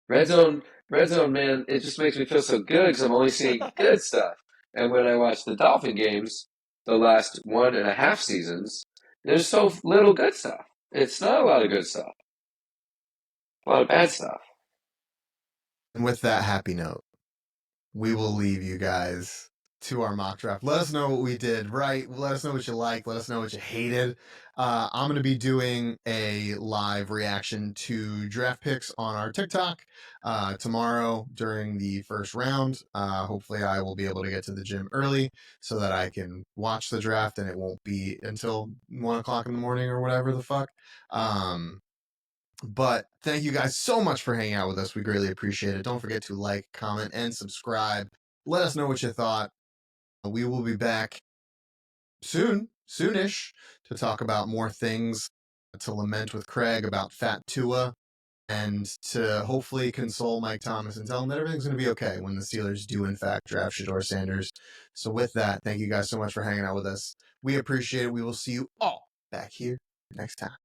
Red Zone, man, it just makes me feel so good because I'm only seeing good stuff. And when I watch the Dolphin games, the last 1.5 seasons, there's so little good stuff. It's not a lot of good stuff. A lot of bad stuff. And with that happy note, we will leave you guys to our mock draft. Let us know what we did right. Let us know what you liked. Let us know what you hated. I'm going to be doing a live reaction to draft picks on our TikTok tomorrow during the first round. Hopefully, I will be able to get to the gym early so that I can watch the draft and it won't be until 1 o'clock in the morning or whatever the fuck. But thank you guys so much for hanging out with us. We greatly appreciate it. Don't forget to like, comment, and subscribe. Let us know what you thought. We will be back soonish, to talk about more things, to lament with Craig about Fat Tua, and to hopefully console Mike Thomas and tell him that everything's going to be okay when the Steelers do, in fact, draft Shedeur Sanders. So with that, thank you guys so much for hanging out with us. We appreciate it. We will see you all back here next time.